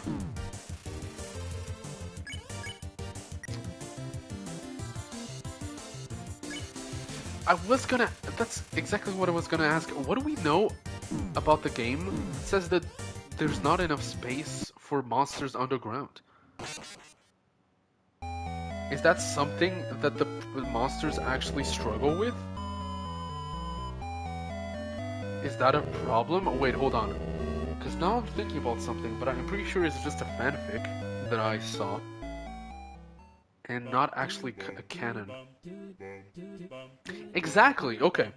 That's exactly what I was gonna ask. What do we know about the game? It says that there's not enough space for monsters underground. Is that something that the monsters actually struggle with? Is that a problem? Wait, hold on. Because now I'm thinking about something, but I'm pretty sure it's just a fanfic that I saw. And not actually a canon. Exactly, okay.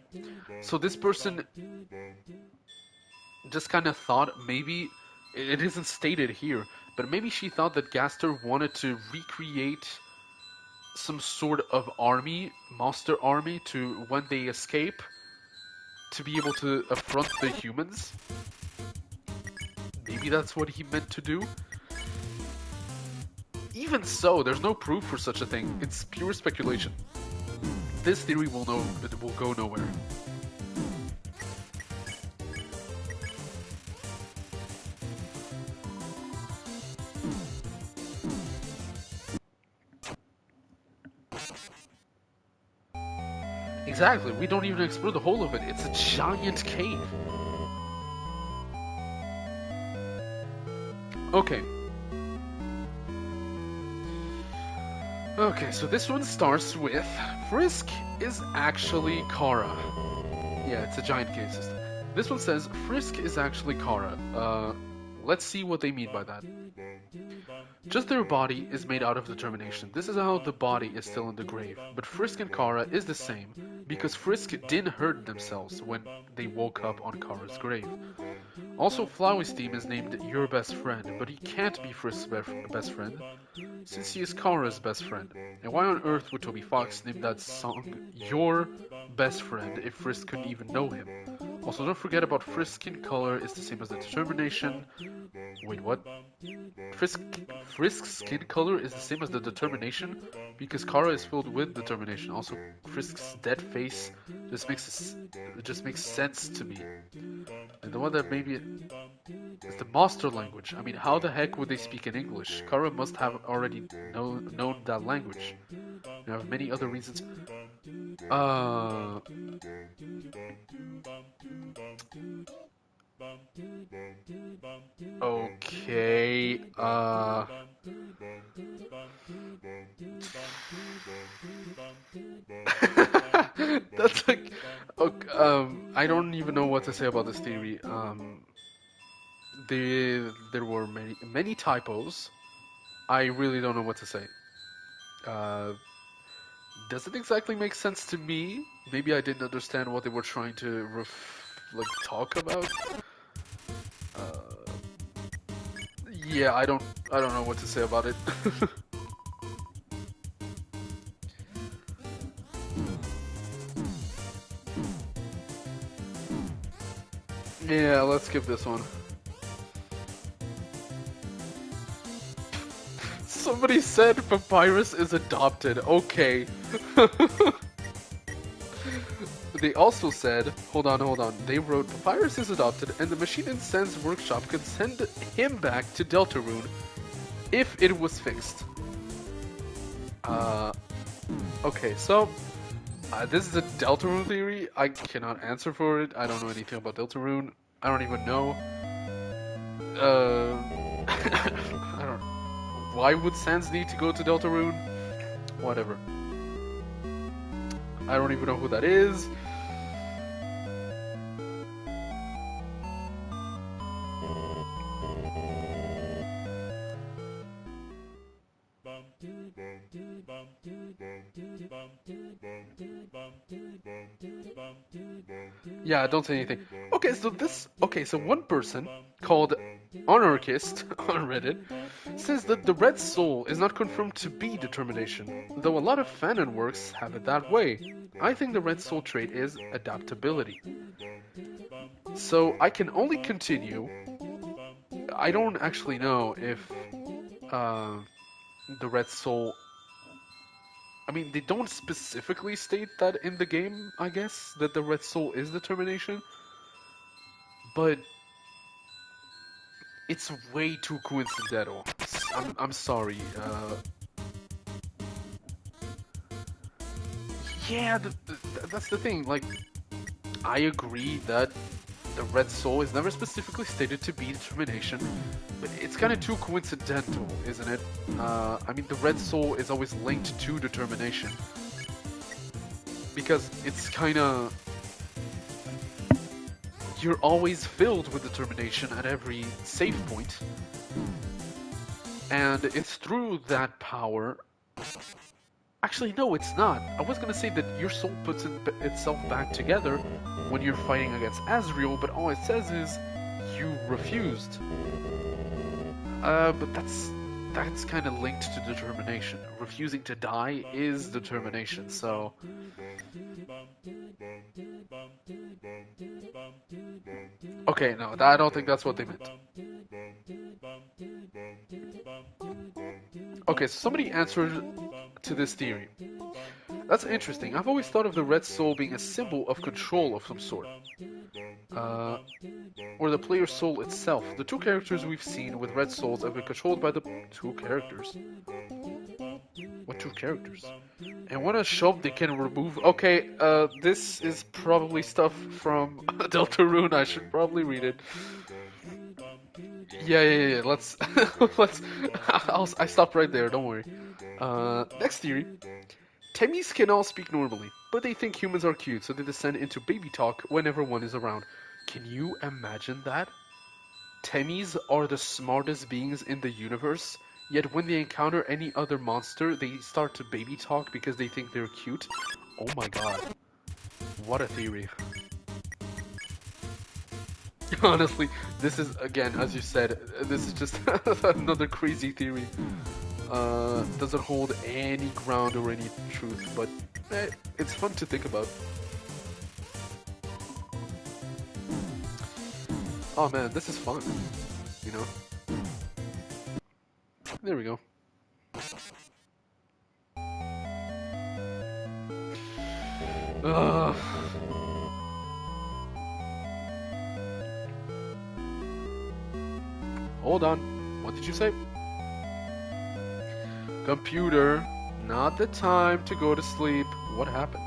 So this person just kind of thought maybe, it isn't stated here, but maybe she thought that Gaster wanted to recreate some sort of army, monster army, to when they escape, to be able to affront the humans. Maybe that's what he meant to do. Even so, there's no proof for such a thing. It's pure speculation. This theory will go nowhere. Exactly, we don't even explore the whole of it. It's a giant cave. Okay. Okay, so this one starts with Frisk is actually Kara. Yeah, it's a giant cave system. This one says Frisk is actually Kara. Let's see what they mean by that. Just their body is made out of determination. This is how the body is still in the grave. But Frisk and Kara is the same, because Frisk didn't hurt themselves when they woke up on Kara's grave. Also, Flowey's theme is named Your Best Friend, but he can't be Frisk's best friend, since he is Kara's best friend. And why on earth would Toby Fox name that song Your Best Friend if Frisk couldn't even know him? Also, don't forget about Frisk's skin color is the same as the determination. Wait, what? Frisk's skin color is the same as the determination because Kara is filled with determination. Also, Frisk's dead face just makes sense to me. And the one that maybe is the master language. I mean, how the heck would they speak in English? Kara must have already known that language. There are many other reasons. Okay, that's like, okay, I don't even know what to say about this theory. There were many typos. I really don't know what to say. Doesn't exactly make sense to me. Maybe I didn't understand what they were trying to talk about. Yeah, I don't know what to say about it. Yeah, let's skip this one. Somebody said Papyrus is adopted. Okay. They also said, hold on. They wrote Papyrus is adopted, and the Machine in Sen's workshop could send him back to Deltarune if it was fixed. Okay, so this is a Deltarune theory. I cannot answer for it. I don't know anything about Deltarune. I don't even know. I don't. Why would Sans need to go to Deltarune? Whatever. I don't even know who that is. Yeah, don't say anything. Okay, so one person called Anarchist on Reddit says that the Red Soul is not confirmed to be determination, though a lot of fanon works have it that way. I think the Red Soul trait is adaptability. So I can only continue. I don't actually know if the Red Soul. I mean, they don't specifically state that in the game, I guess, that the Red Soul is determination. But it's way too coincidental. I'm sorry. Yeah, that's the thing. Like, I agree that the Red Soul is never specifically stated to be determination, but it's kind of too coincidental, isn't it? I mean, the Red Soul is always linked to determination. Because it's kind of... You're always filled with determination at every save point. And it's through that power... Actually, no, it's not. I was gonna say that your soul puts itself back together when you're fighting against Azrael, but all it says is you refused. But that's kind of linked to determination. Refusing to die is determination, so... Okay, no, I don't think that's what they meant. Okay, so somebody answered to this theory. That's interesting. I've always thought of the red soul being a symbol of control of some sort. Uh, or the player's soul itself. The two characters we've seen with red souls have been controlled by the two characters. What two characters? And when a shoved, they can remove. Okay, this is probably stuff from Deltarune. I should probably read it. Yeah. Let's let's. I stopped right there. Don't worry. Next theory. Temmies can all speak normally, but they think humans are cute, so they descend into baby talk whenever one is around. Can you imagine that? Temmies are the smartest beings in the universe, yet when they encounter any other monster, they start to baby talk because they think they're cute. Oh my god. What a theory. Honestly, this is, again, as you said, this is just another crazy theory. Doesn't hold any ground or any truth, but it's fun to think about. Oh man, this is fun, you know? There we go. Hold on. What did you say? Computer, not the time to go to sleep. What happened?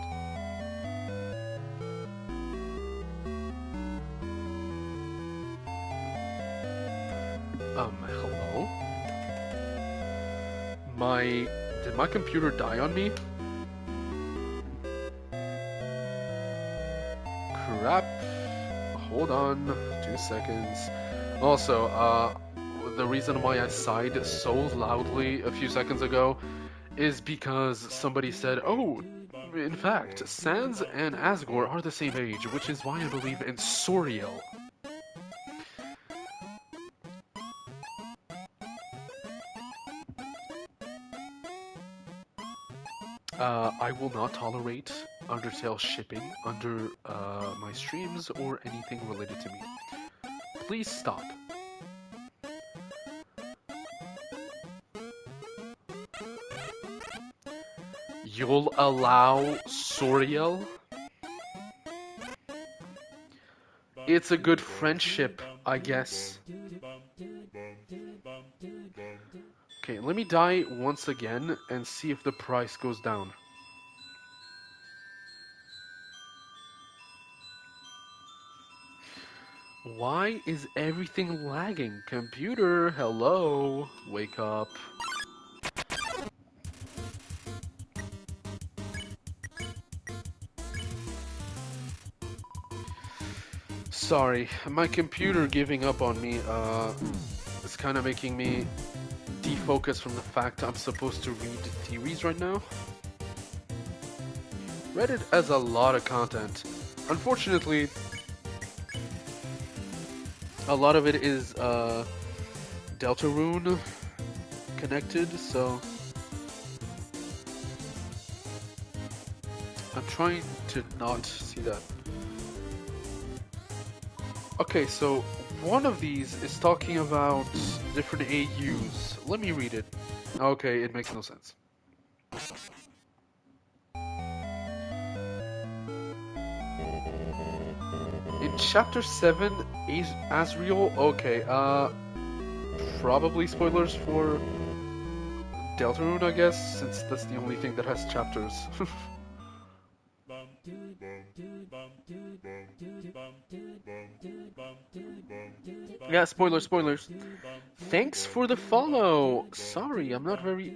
Hello? Did my computer die on me? Crap. Hold on. 2 seconds. Also, the reason why I sighed so loudly a few seconds ago is because somebody said, oh, in fact, Sans and Asgore are the same age, which is why I believe in Soriel. I will not tolerate Undertale shipping under my streams or anything related to me. Please stop. You'll allow Soriel? It's a good friendship, I guess. Okay, let me die once again and see if the price goes down. Why is everything lagging? Computer, hello? Wake up. Sorry, my computer giving up on me, is kind of making me defocus from the fact I'm supposed to read theories right now. Reddit has a lot of content. Unfortunately, a lot of it is Deltarune connected, so I'm trying to not see that. Okay, so one of these is talking about different AUs. Let me read it. Okay, it makes no sense. In Chapter 7, Asriel, okay, probably spoilers for Deltarune, I guess, since that's the only thing that has chapters. Yeah, spoilers. Thanks for the follow. Sorry, I'm not really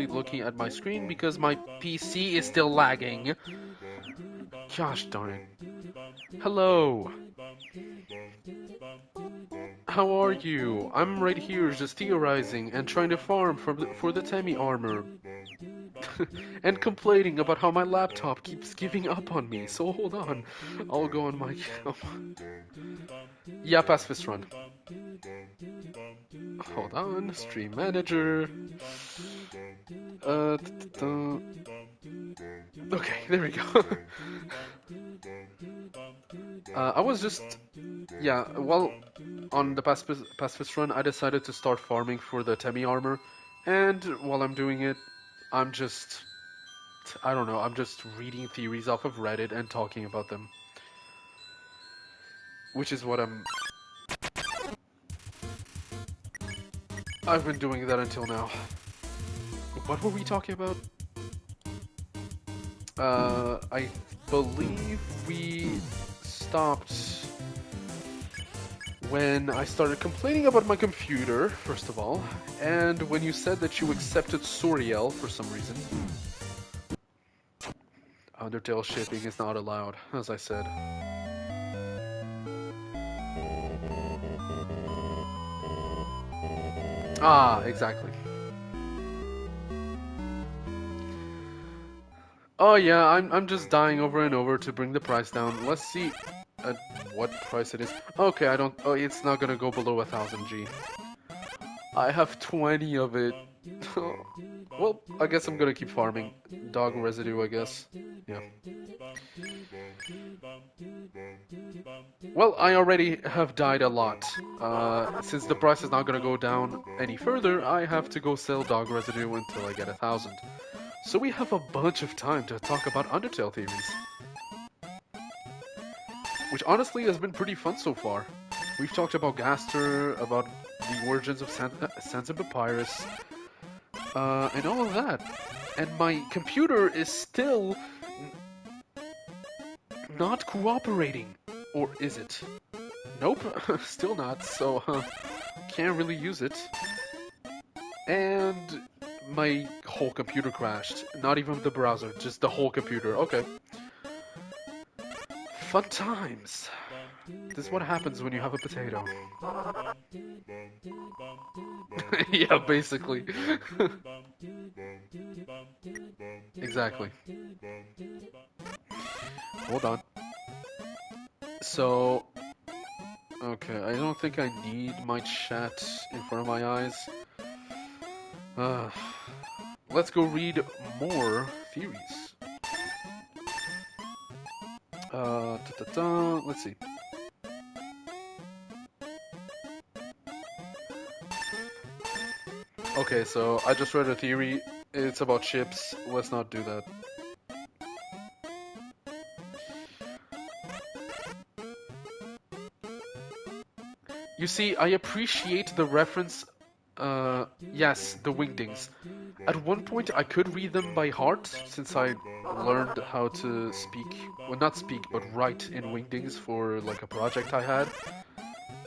looking at my screen because my PC is still lagging. Gosh darn it. Hello. How are you? I'm right here just theorizing and trying to farm for the Temmie armor. And complaining about how my laptop keeps giving up on me, so hold on. I'll go on my... Yeah, pacifist run. Hold on, stream manager. Okay, there we go. I was just, yeah, well, on the pacifist run, I decided to start farming for the Temmie armor, and while I'm doing it, I'm just, I don't know, I'm just reading theories off of Reddit and talking about them, which is what I've been doing that until now. What were we talking about? I believe we stopped when I started complaining about my computer, first of all, and when you said that you accepted Soriel for some reason. Undertale shipping is not allowed, as I said. Ah, exactly. Oh yeah, I'm just dying over and over to bring the price down. Let's see at what price it is. Okay, I don't. Oh, it's not gonna go below 1000 G. I have 20 of it. Well, I guess I'm gonna keep farming. Dog residue, I guess. Yeah. Well, I already have died a lot. Since the price is not gonna go down any further, I have to go sell dog residue until I get 1000. So we have a bunch of time to talk about Undertale theories. Which honestly has been pretty fun so far. We've talked about Gaster, about the origins of Sands and Papyrus, and all of that. And my computer is still not cooperating. Or is it? Nope, still not, so can't really use it. And my whole computer crashed. Not even the browser, just the whole computer. Okay. Fun times. This is what happens when you have a potato. Yeah, basically. Exactly. Hold on. So, okay, I don't think I need my chat in front of my eyes. Uh, let's go read more theories. Let's see. Okay, so I just read a theory. It's about ships. Let's not do that. You see, I appreciate the reference. Yes, the wingdings. At one point, I could read them by heart, since I learned how to speak, well, not speak, but write in wingdings for like a project I had.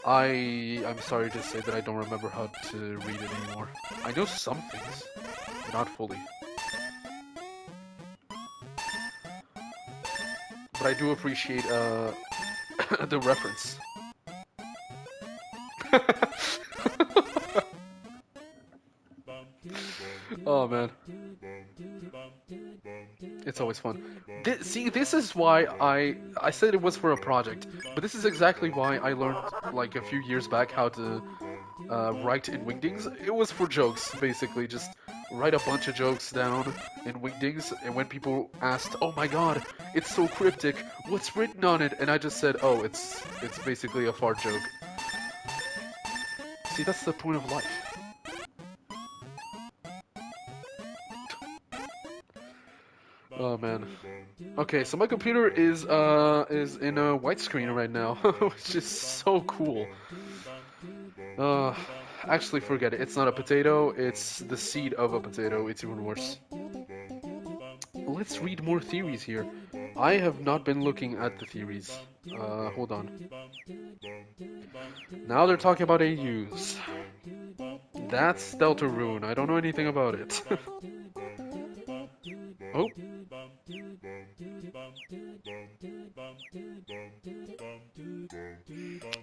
I'm sorry to say that I don't remember how to read it anymore. I know some things, but not fully. But I do appreciate the reference. Oh man, it's always fun. See, this is why I said it was for a project, but this is exactly why I learned like a few years back how to write in wingdings. It was for jokes, basically, just write a bunch of jokes down in wingdings, and when people asked, "Oh my God, it's so cryptic, what's written on it?" and I just said, "Oh, it's basically a fart joke." See, that's the point of life. Oh man. Okay, so my computer is in a widescreen right now, which is so cool. Uh, actually, forget it. It's not a potato. It's the seed of a potato. It's even worse. Let's read more theories here. I have not been looking at the theories. Hold on. Now they're talking about AUs. That's Deltarune. I don't know anything about it. Oh.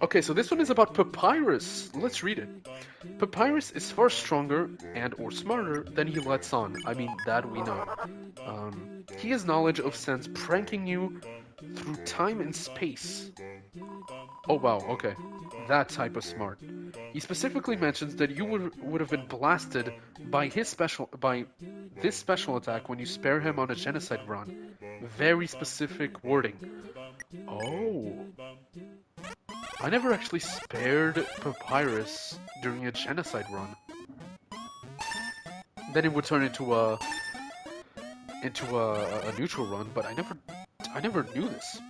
Okay, so this one is about Papyrus. Let's read it. Papyrus is far stronger and or smarter than he lets on. I mean, that we know. He has knowledge of sense pranking you through time and space. Oh wow, okay. That type of smart. He specifically mentions that you would have been blasted by this special attack when you spare him on a genocide run. Very specific wording. Oh. I never actually spared Papyrus during a genocide run. Then it would turn into a neutral run, but I never knew this.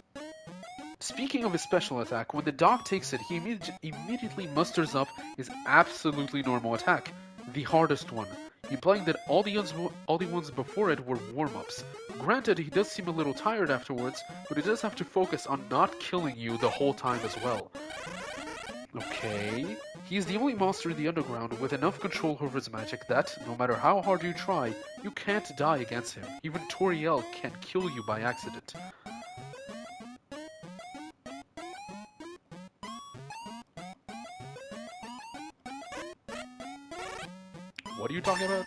Speaking of his special attack, when the dog takes it, he immediately musters up his absolutely normal attack, the hardest one, implying that all the ones before it were warm-ups. Granted, he does seem a little tired afterwards, but he does have to focus on not killing you the whole time as well. Okay. He is the only monster in the underground with enough control over his magic that, no matter how hard you try, you can't die against him. Even Toriel can't kill you by accident. What are you talking about?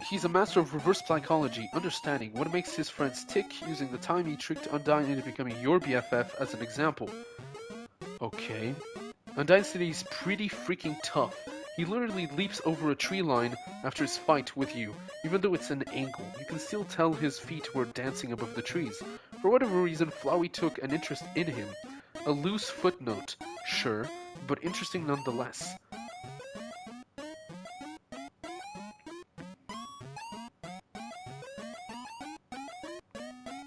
He's a master of reverse psychology, understanding what makes his friends tick, using the time he tricked Undyne into becoming your BFF as an example. Okay. Undyne said he's pretty freaking tough. He literally leaps over a tree line after his fight with you, even though it's an angle. You can still tell his feet were dancing above the trees. For whatever reason, Flowey took an interest in him. A loose footnote, sure, but interesting nonetheless.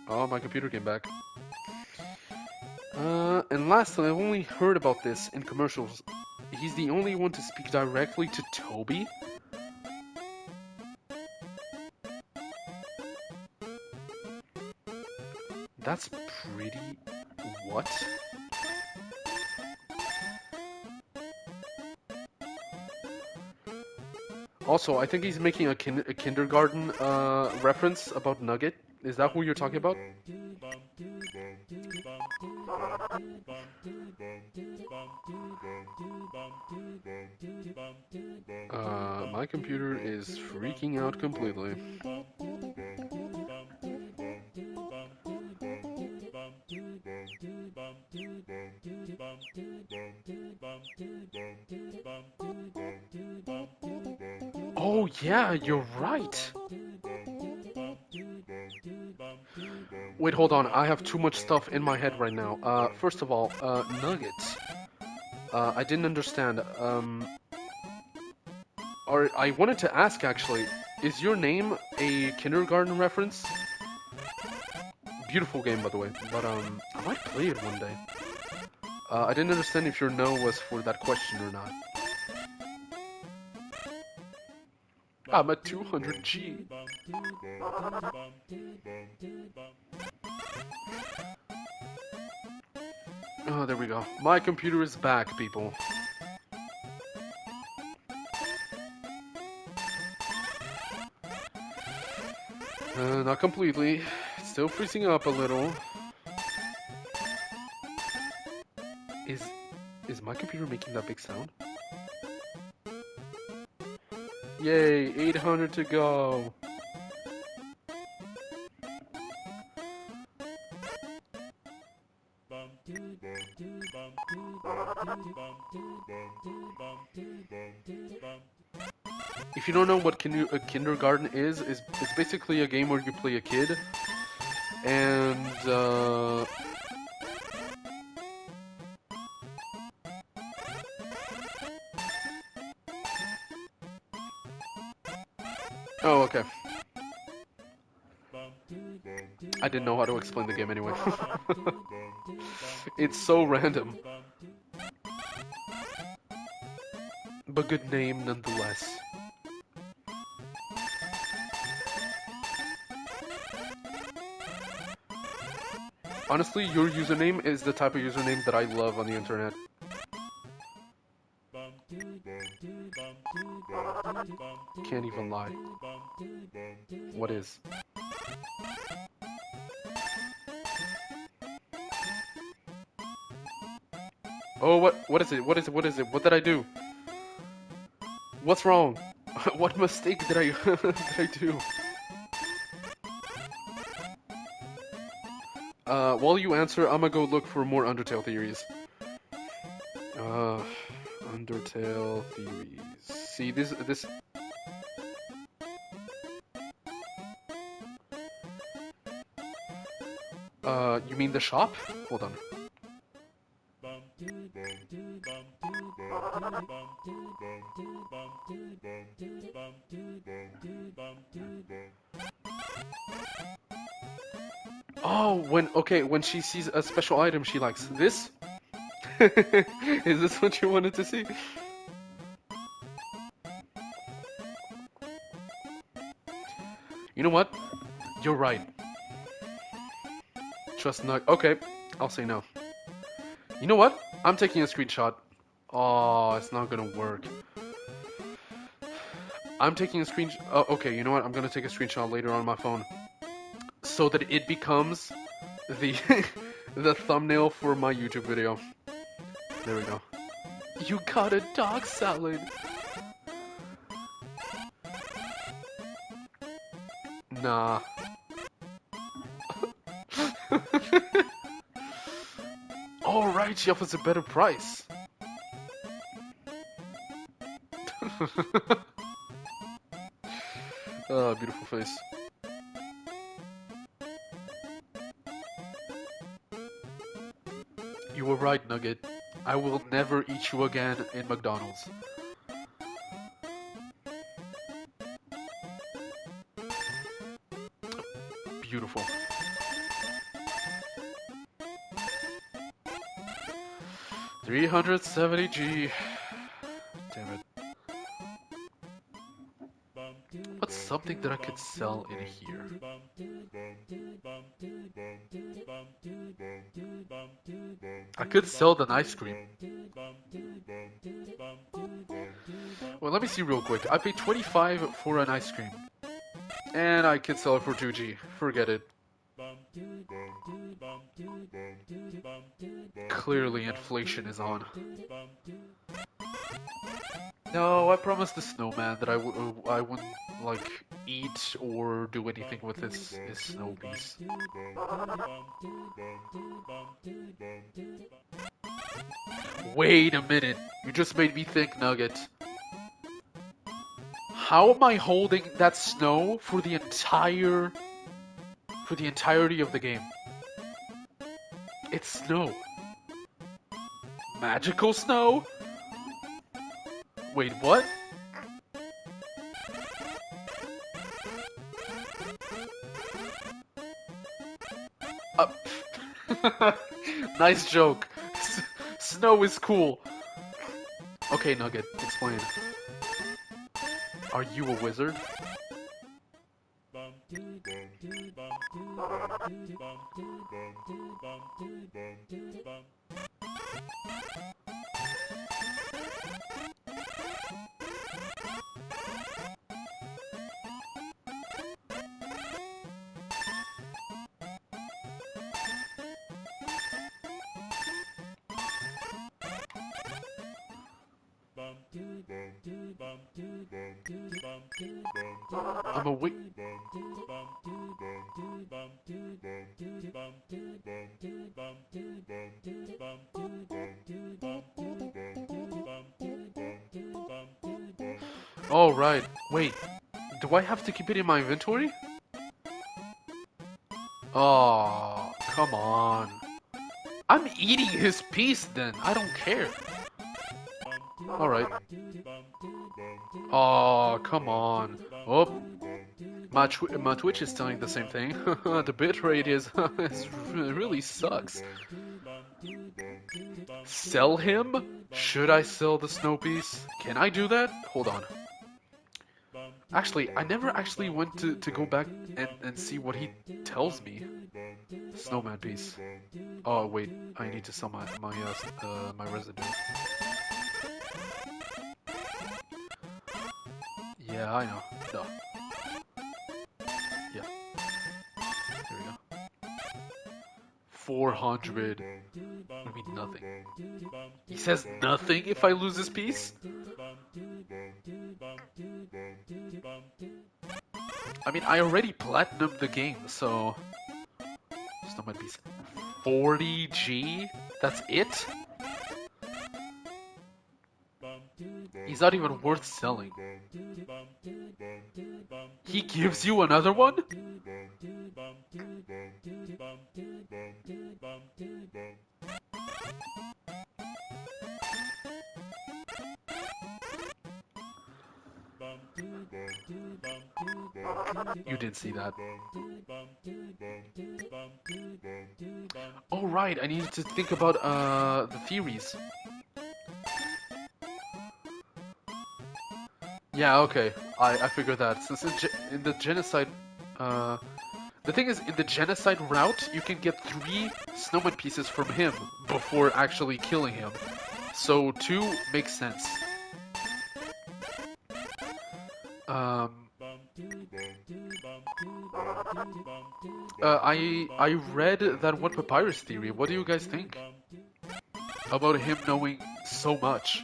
Oh, my computer came back. And lastly, I've only heard about this in commercials. He's the only one to speak directly to Toby? That's pretty... what? Also, I think he's making a kindergarten reference about Nugget. Is that who you're talking about? My computer is freaking out completely. Oh yeah, you're right. Wait, hold on. I have too much stuff in my head right now. First of all, Nuggets. I didn't understand. I wanted to ask actually, is your name a kindergarten reference? Beautiful game, by the way, but I might play it one day. I didn't understand if your no was for that question or not. I'm at 200G. Oh, there we go. My computer is back, people. Not completely. It's still freezing up a little. Is my computer making that big sound? Yay, 800 to go. If you don't know what kindergarten is, it's basically a game where you play a kid, and oh, okay. I didn't know how to explain the game anyway. It's so random. But good name nonetheless. Honestly, your username is the type of username that I love on the internet. Can't even lie. What is? Oh, what is it? What is it? What is it? What did I do? What's wrong? What mistake did I did I do? While you answer, I'm gonna go look for more Undertale theories. Undertale theories. See, this... You mean the shop? Hold on. Oh, when she sees a special item she likes. This? Is this what you wanted to see? You know what? You're right. Trust Nug. Okay, I'll say no. You know what? I'm taking a screenshot. Oh, it's not gonna work. I'm taking a screenshot. Oh, okay, you know what? I'm gonna take a screenshot later on my phone, so that it becomes the the thumbnail for my YouTube video. There we go. You got a dog salad. Nah. All right, she offers a better price. Oh, beautiful face. You were right, Nugget. I will never eat you again in McDonald's. Beautiful. $370G. Damn it. What's something that I could sell in here? I could sell the ice cream. Well, let me see real quick. I paid 25 for an ice cream. And I could sell it for 2G. Forget it. Clearly inflation is on. No, I promised the snowman that I wouldn't, like, eat or do anything with his snow piece. Wait a minute. You just made me think, Nugget. How am I holding that snow for the entirety of the game? It's snow. Magical snow? Wait, what? Nice joke. Snow is cool. Okay, Nugget, explain. Are you a wizard? I'm a Oh, right. Wait. Do I have to keep it in my inventory? Oh, come on. I'm eating his piece then. I don't care. Alright. Oh, come on. Oh. My Twitch is telling the same thing. The bitrate is really sucks. Sell him? Should I sell the snow piece? Can I do that? Hold on. Actually, I never actually went to go back and see what he tells me. Snowman piece. Oh wait, I need to sell my residue. Yeah, I know. No. Yeah. Here we go. 400. I mean nothing. He says nothing if I lose this piece? I mean, I already platinumed the game, so... Snowman piece. 40G? That's it? He's not even worth selling. He gives you another one? You didn't see that. Oh, right, I needed to think about the theories. Yeah, okay, I figured that. Since in the genocide, the thing is, in the genocide route, you can get 3 snowman pieces from him before actually killing him. So 2 makes sense. I read that one papyrus theory. What do you guys think about him knowing so much?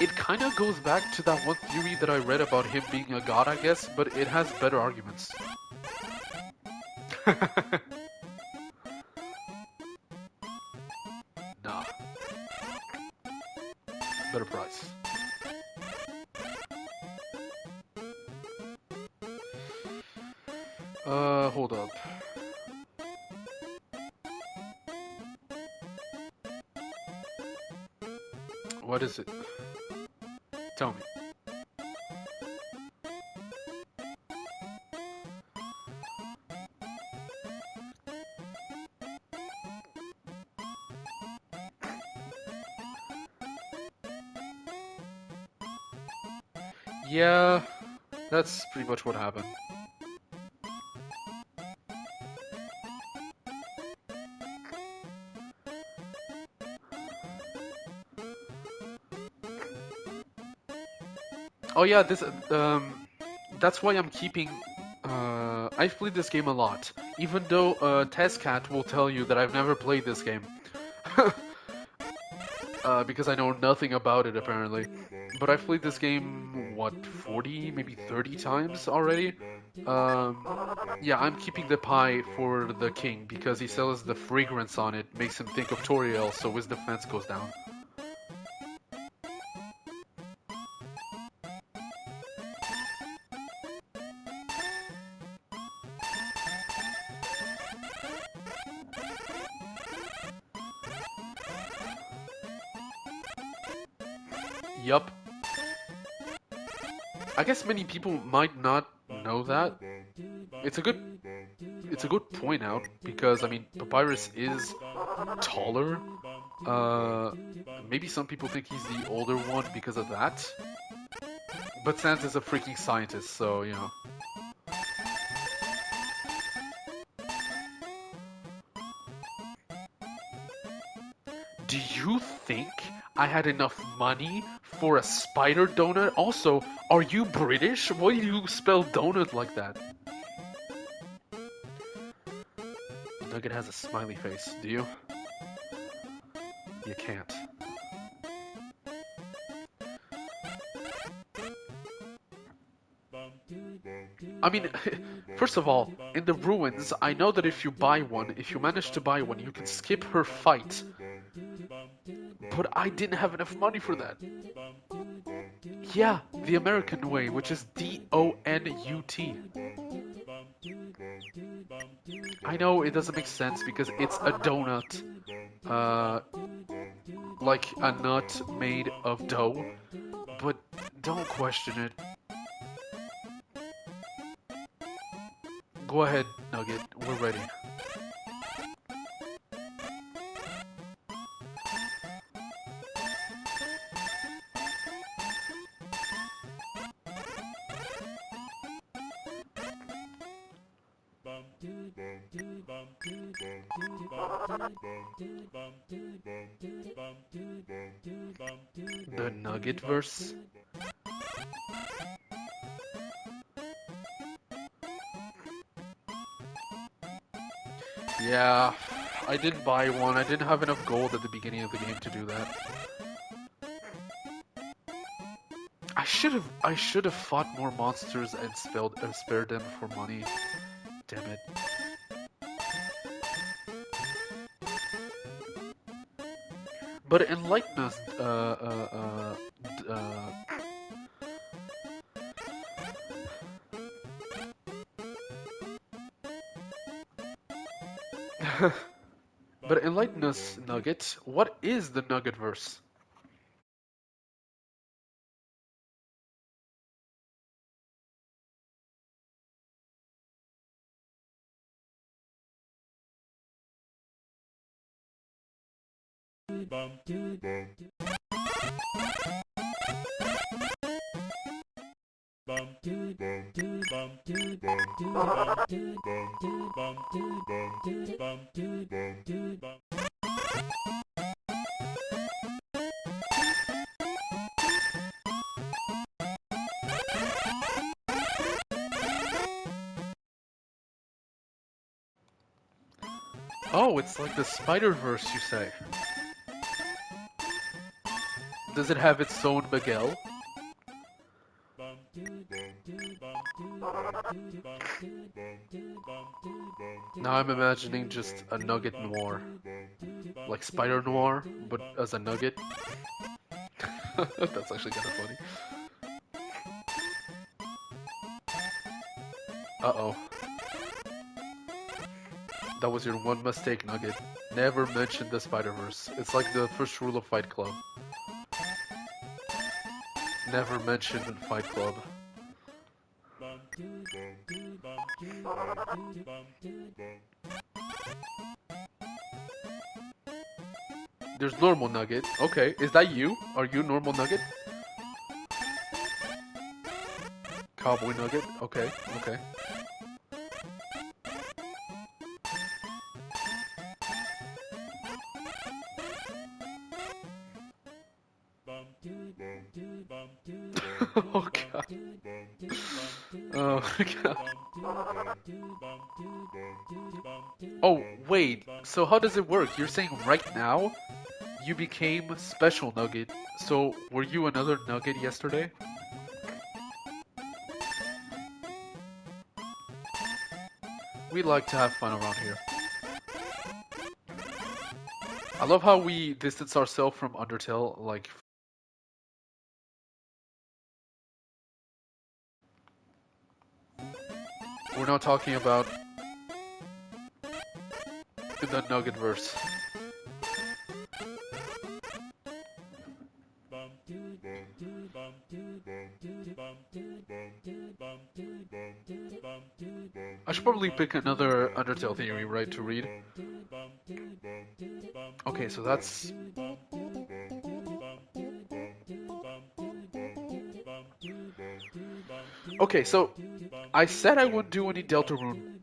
It kind of goes back to that one theory that I read about him being a god, I guess, but it has better arguments. Nah. Better price. Hold up. What is it? Tell me. Yeah, that's pretty much what happened. Oh yeah, that's why I'm keeping. I've played this game a lot, even though Testcat will tell you that I've never played this game, because I know nothing about it apparently. But I've played this game what 40, maybe 30 times already. Yeah, I'm keeping the pie for the king because he sells the fragrance on it, makes him think of Toriel, so his defense goes down. Yup. I guess many people might not know that. It's a good point out because I mean Papyrus is taller. Maybe some people think he's the older one because of that. But Sans is a freaking scientist, so you know. Do you think I had enough money for a spider donut? Also, are you British? Why do you spell donut like that? Nugget has a smiley face, do you? You can't. I mean, first of all, in the ruins, I know that if you manage to buy one, you can skip her fight. But I didn't have enough money for that. Yeah, the American way, which is D-O-N-U-T. I know it doesn't make sense because it's a donut. Like a nut made of dough. But don't question it. Go ahead, Nugget. We're ready. The Nugget verse? Yeah, I didn't buy one. I didn't have enough gold at the beginning of the game to do that. I should have fought more monsters and spared them for money. Damn it. But enlighten us, but enlighten us, Nugget. What is the Nugget verse? Oh, it's like the Spider-Verse, you say. Does it have its own Miguel? Now I'm imagining just a Nugget Noir. Like Spider Noir, but as a Nugget. That's actually kind of funny. Uh-oh. That was your one mistake, Nugget. Never mention the Spider-Verse. It's like the first rule of Fight Club. Never mention Fight Club. There's Normal Nugget. Okay, is that you? Are you Normal Nugget? Cowboy Nugget? Okay, okay. Oh god. Oh god. Oh, wait. So how does it work? You're saying right now you became Special Nugget. So were you another Nugget yesterday? We like to have fun around here. I love how we distance ourselves from Undertale, like... We're not talking about the Nugget verse. I should probably pick another Undertale theory, right, to read. Okay, so that's... Okay, so I said I wouldn't do any Deltarune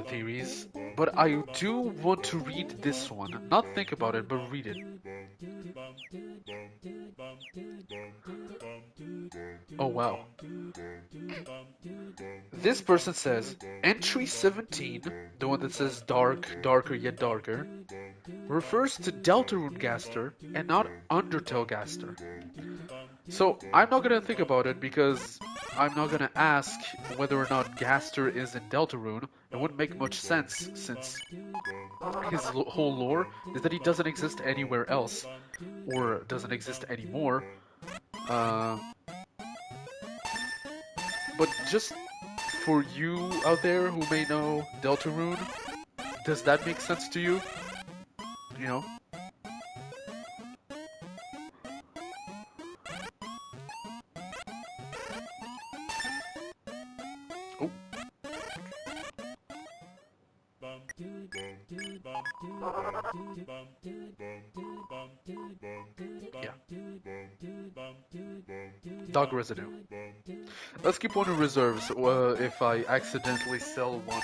theories, but I do want to read this one. Not think about it, but read it. Oh wow. This person says, entry 17, the one that says dark, darker yet darker, refers to Deltarune Gaster and not Undertale Gaster. So I'm not gonna think about it because I'm not gonna ask whether or not Gaster is in Deltarune. It wouldn't make much sense since his whole lore is that he doesn't exist anywhere else, or doesn't exist anymore. But just for you out there who may know Deltarune, does that make sense to you? You know? Oh. Yeah. Dog residue. Let's keep one in reserves if I accidentally sell one.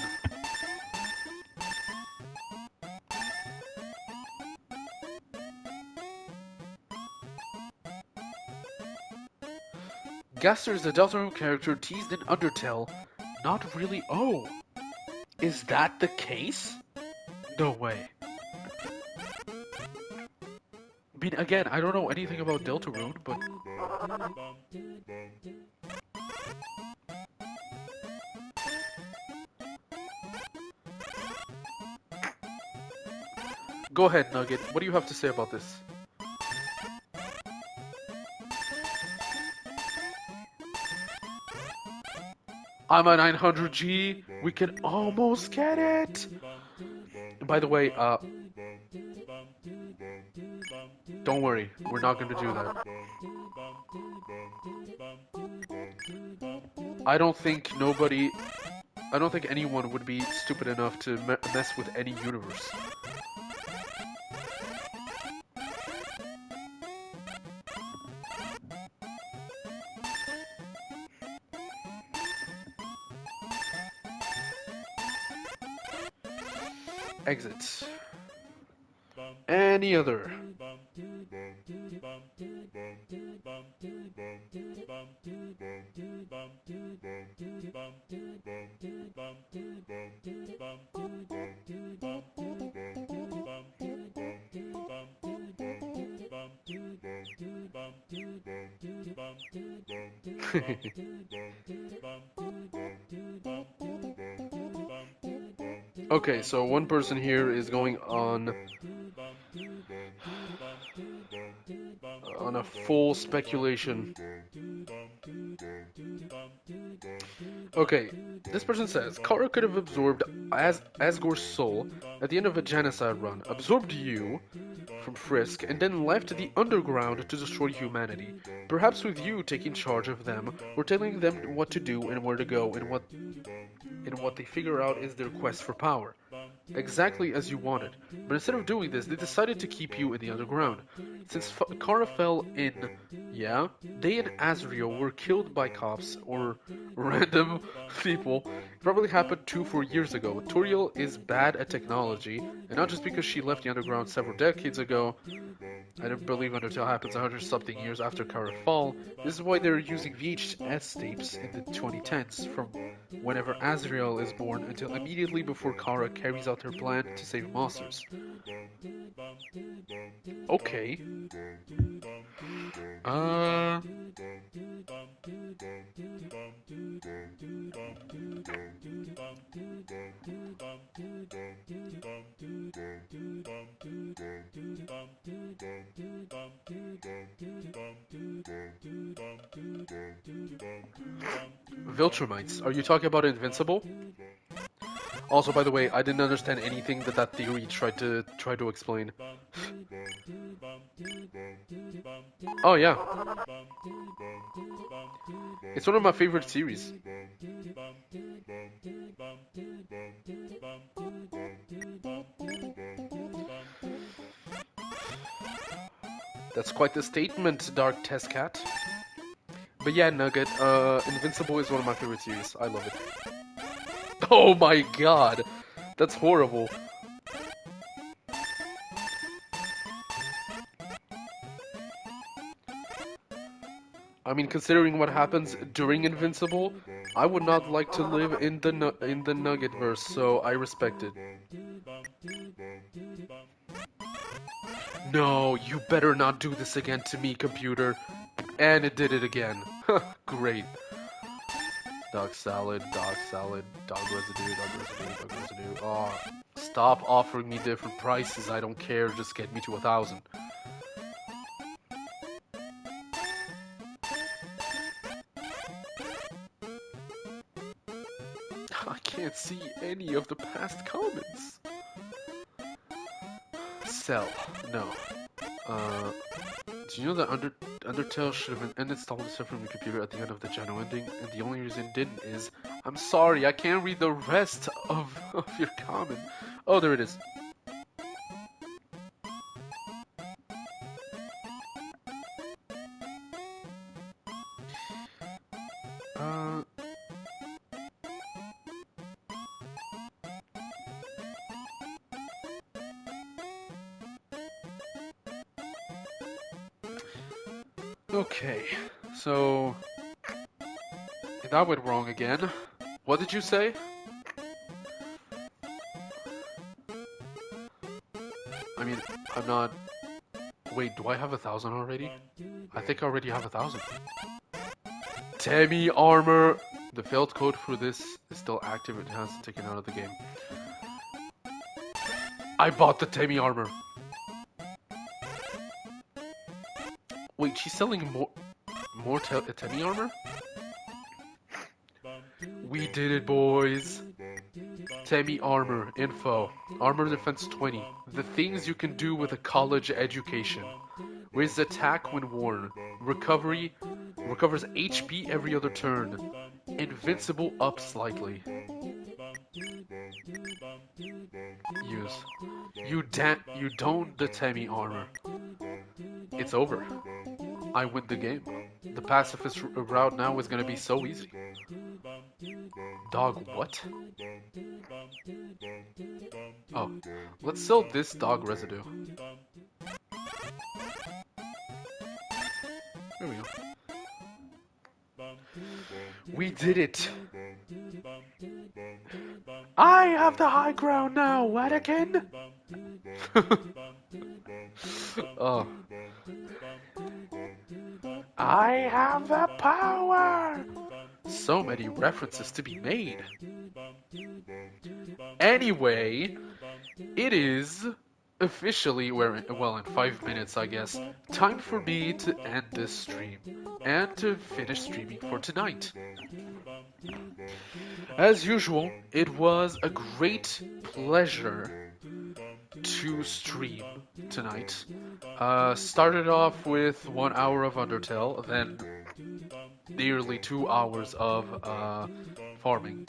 Gaster is a Deltarune character teased in Undertale. Not really. Oh, is that the case? No way. I mean, again, I don't know anything about Deltarune, but... Go ahead, Nugget. What do you have to say about this? I'm a 900G. We can almost get it. By the way, don't worry. We're not going to do that. I don't think anyone would be stupid enough to mess with any universe. Exit. Any other? Okay, so one person here is going on a full speculation. Okay, this person says, Kara could have absorbed Asgore's soul at the end of a genocide run, absorbed you from Frisk, and then left the underground to destroy humanity. Perhaps with you taking charge of them, or telling them what to do and where to go, and what they figure out is their quest for power. Exactly as you wanted. But instead of doing this, they decided to keep you in the underground. Since Kara fell in, yeah, they and Azrael were killed by cops or random people. It probably happened 2-4 years ago. Toriel is bad at technology, and not just because she left the underground several decades ago. I don't believe Undertale happens 100-something years after Kara's fall. This is why they're using VHS tapes in the 2010s, from whenever Azrael is born until immediately before Kara carries out her plan to save monsters. Okay. Viltrumites. Are you talking about Invincible? Also, by the way, I didn't understand anything that theory tried to explain. Oh yeah. It's one of my favorite series. That's quite the statement, Dark Test Cat. But yeah, Nugget, Invincible is one of my favorite series. I love it. Oh my god! That's horrible. I mean, considering what happens during Invincible, I would not like to live in the Nugget verse, so I respect it. No, you better not do this again to me, computer. And it did it again. Great. Dog salad, dog residue, dog residue. Oh, stop offering me different prices. I don't care. Just get me to 1,000. I can't see any of the past comments. Sell. No. Do you know that Undertale should have uninstalled the stuff from your computer at the end of the Geno ending? And the only reason it didn't is, I'm sorry, I can't read the rest of your comment. Oh, there it is. Okay, so that went wrong again. What did you say? I mean, I'm not... Wait, do I have 1,000 already? I think I already have 1,000. Temmie armor! The failed code for this is still active. It hasn't taken out of the game. I bought the Temmie armor. Wait, she's selling more Temmie armor? We did it, boys. Temmie armor info. Armor defense 20. The things you can do with a college education. Raise attack when worn. Recovers HP every other turn. Invincible up slightly. Use. You don't the Temmie armor. It's over. I win the game. The pacifist route now is gonna be so easy. Dog what? Oh, let's sell this dog residue. There we go. We did it! I have the high ground now, Anakin! Oh. I have the power! So many references to be made. Anyway, it is officially, well, in 5 minutes, I guess, time for me to end this stream and to finish streaming for tonight. As usual, it was a great pleasure to stream tonight. Started off with 1 hour of Undertale, then nearly 2 hours of farming.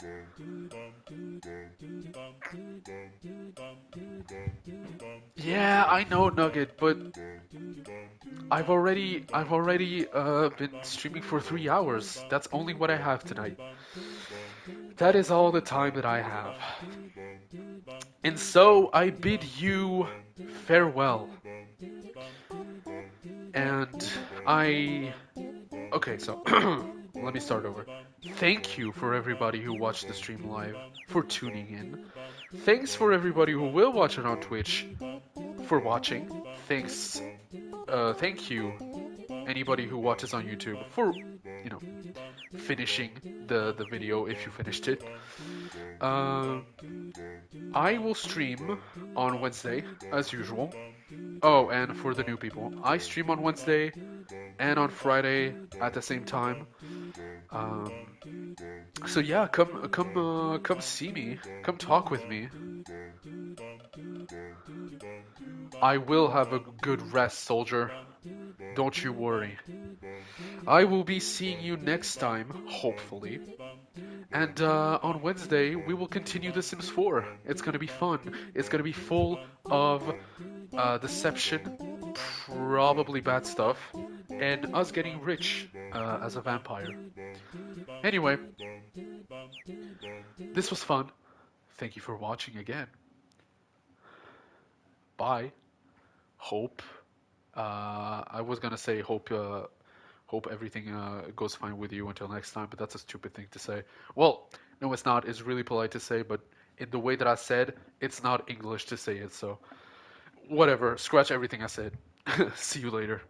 Yeah, I know, Nugget, but I've already been streaming for 3 hours. That's only what I have tonight. That is all the time that I have. And so I bid you farewell. And okay, so let me start over. Thank you for everybody who watched the stream live, for tuning in. Thanks for everybody who will watch it on Twitch for watching. Thank you anybody who watches on YouTube for, finishing the video if you finished it. I will stream on Wednesday, as usual. Oh, and for the new people, I stream on Wednesday and on Friday at the same time. So yeah, come see me. Come talk with me. I will have a good rest, soldier. Don't you worry. I will be seeing you next time, hopefully. And on Wednesday, we will continue The Sims 4. It's gonna be fun. It's gonna be full of deception, probably bad stuff, and us getting rich as a vampire. Anyway, this was fun. Thank you for watching again. Bye. Hope. I was gonna say hope everything goes fine with you until next time, but that's a stupid thing to say. Well, no, it's not. It's really polite to say, but in the way that I said, it's not English to say it, so whatever. Scratch everything I said. See you later.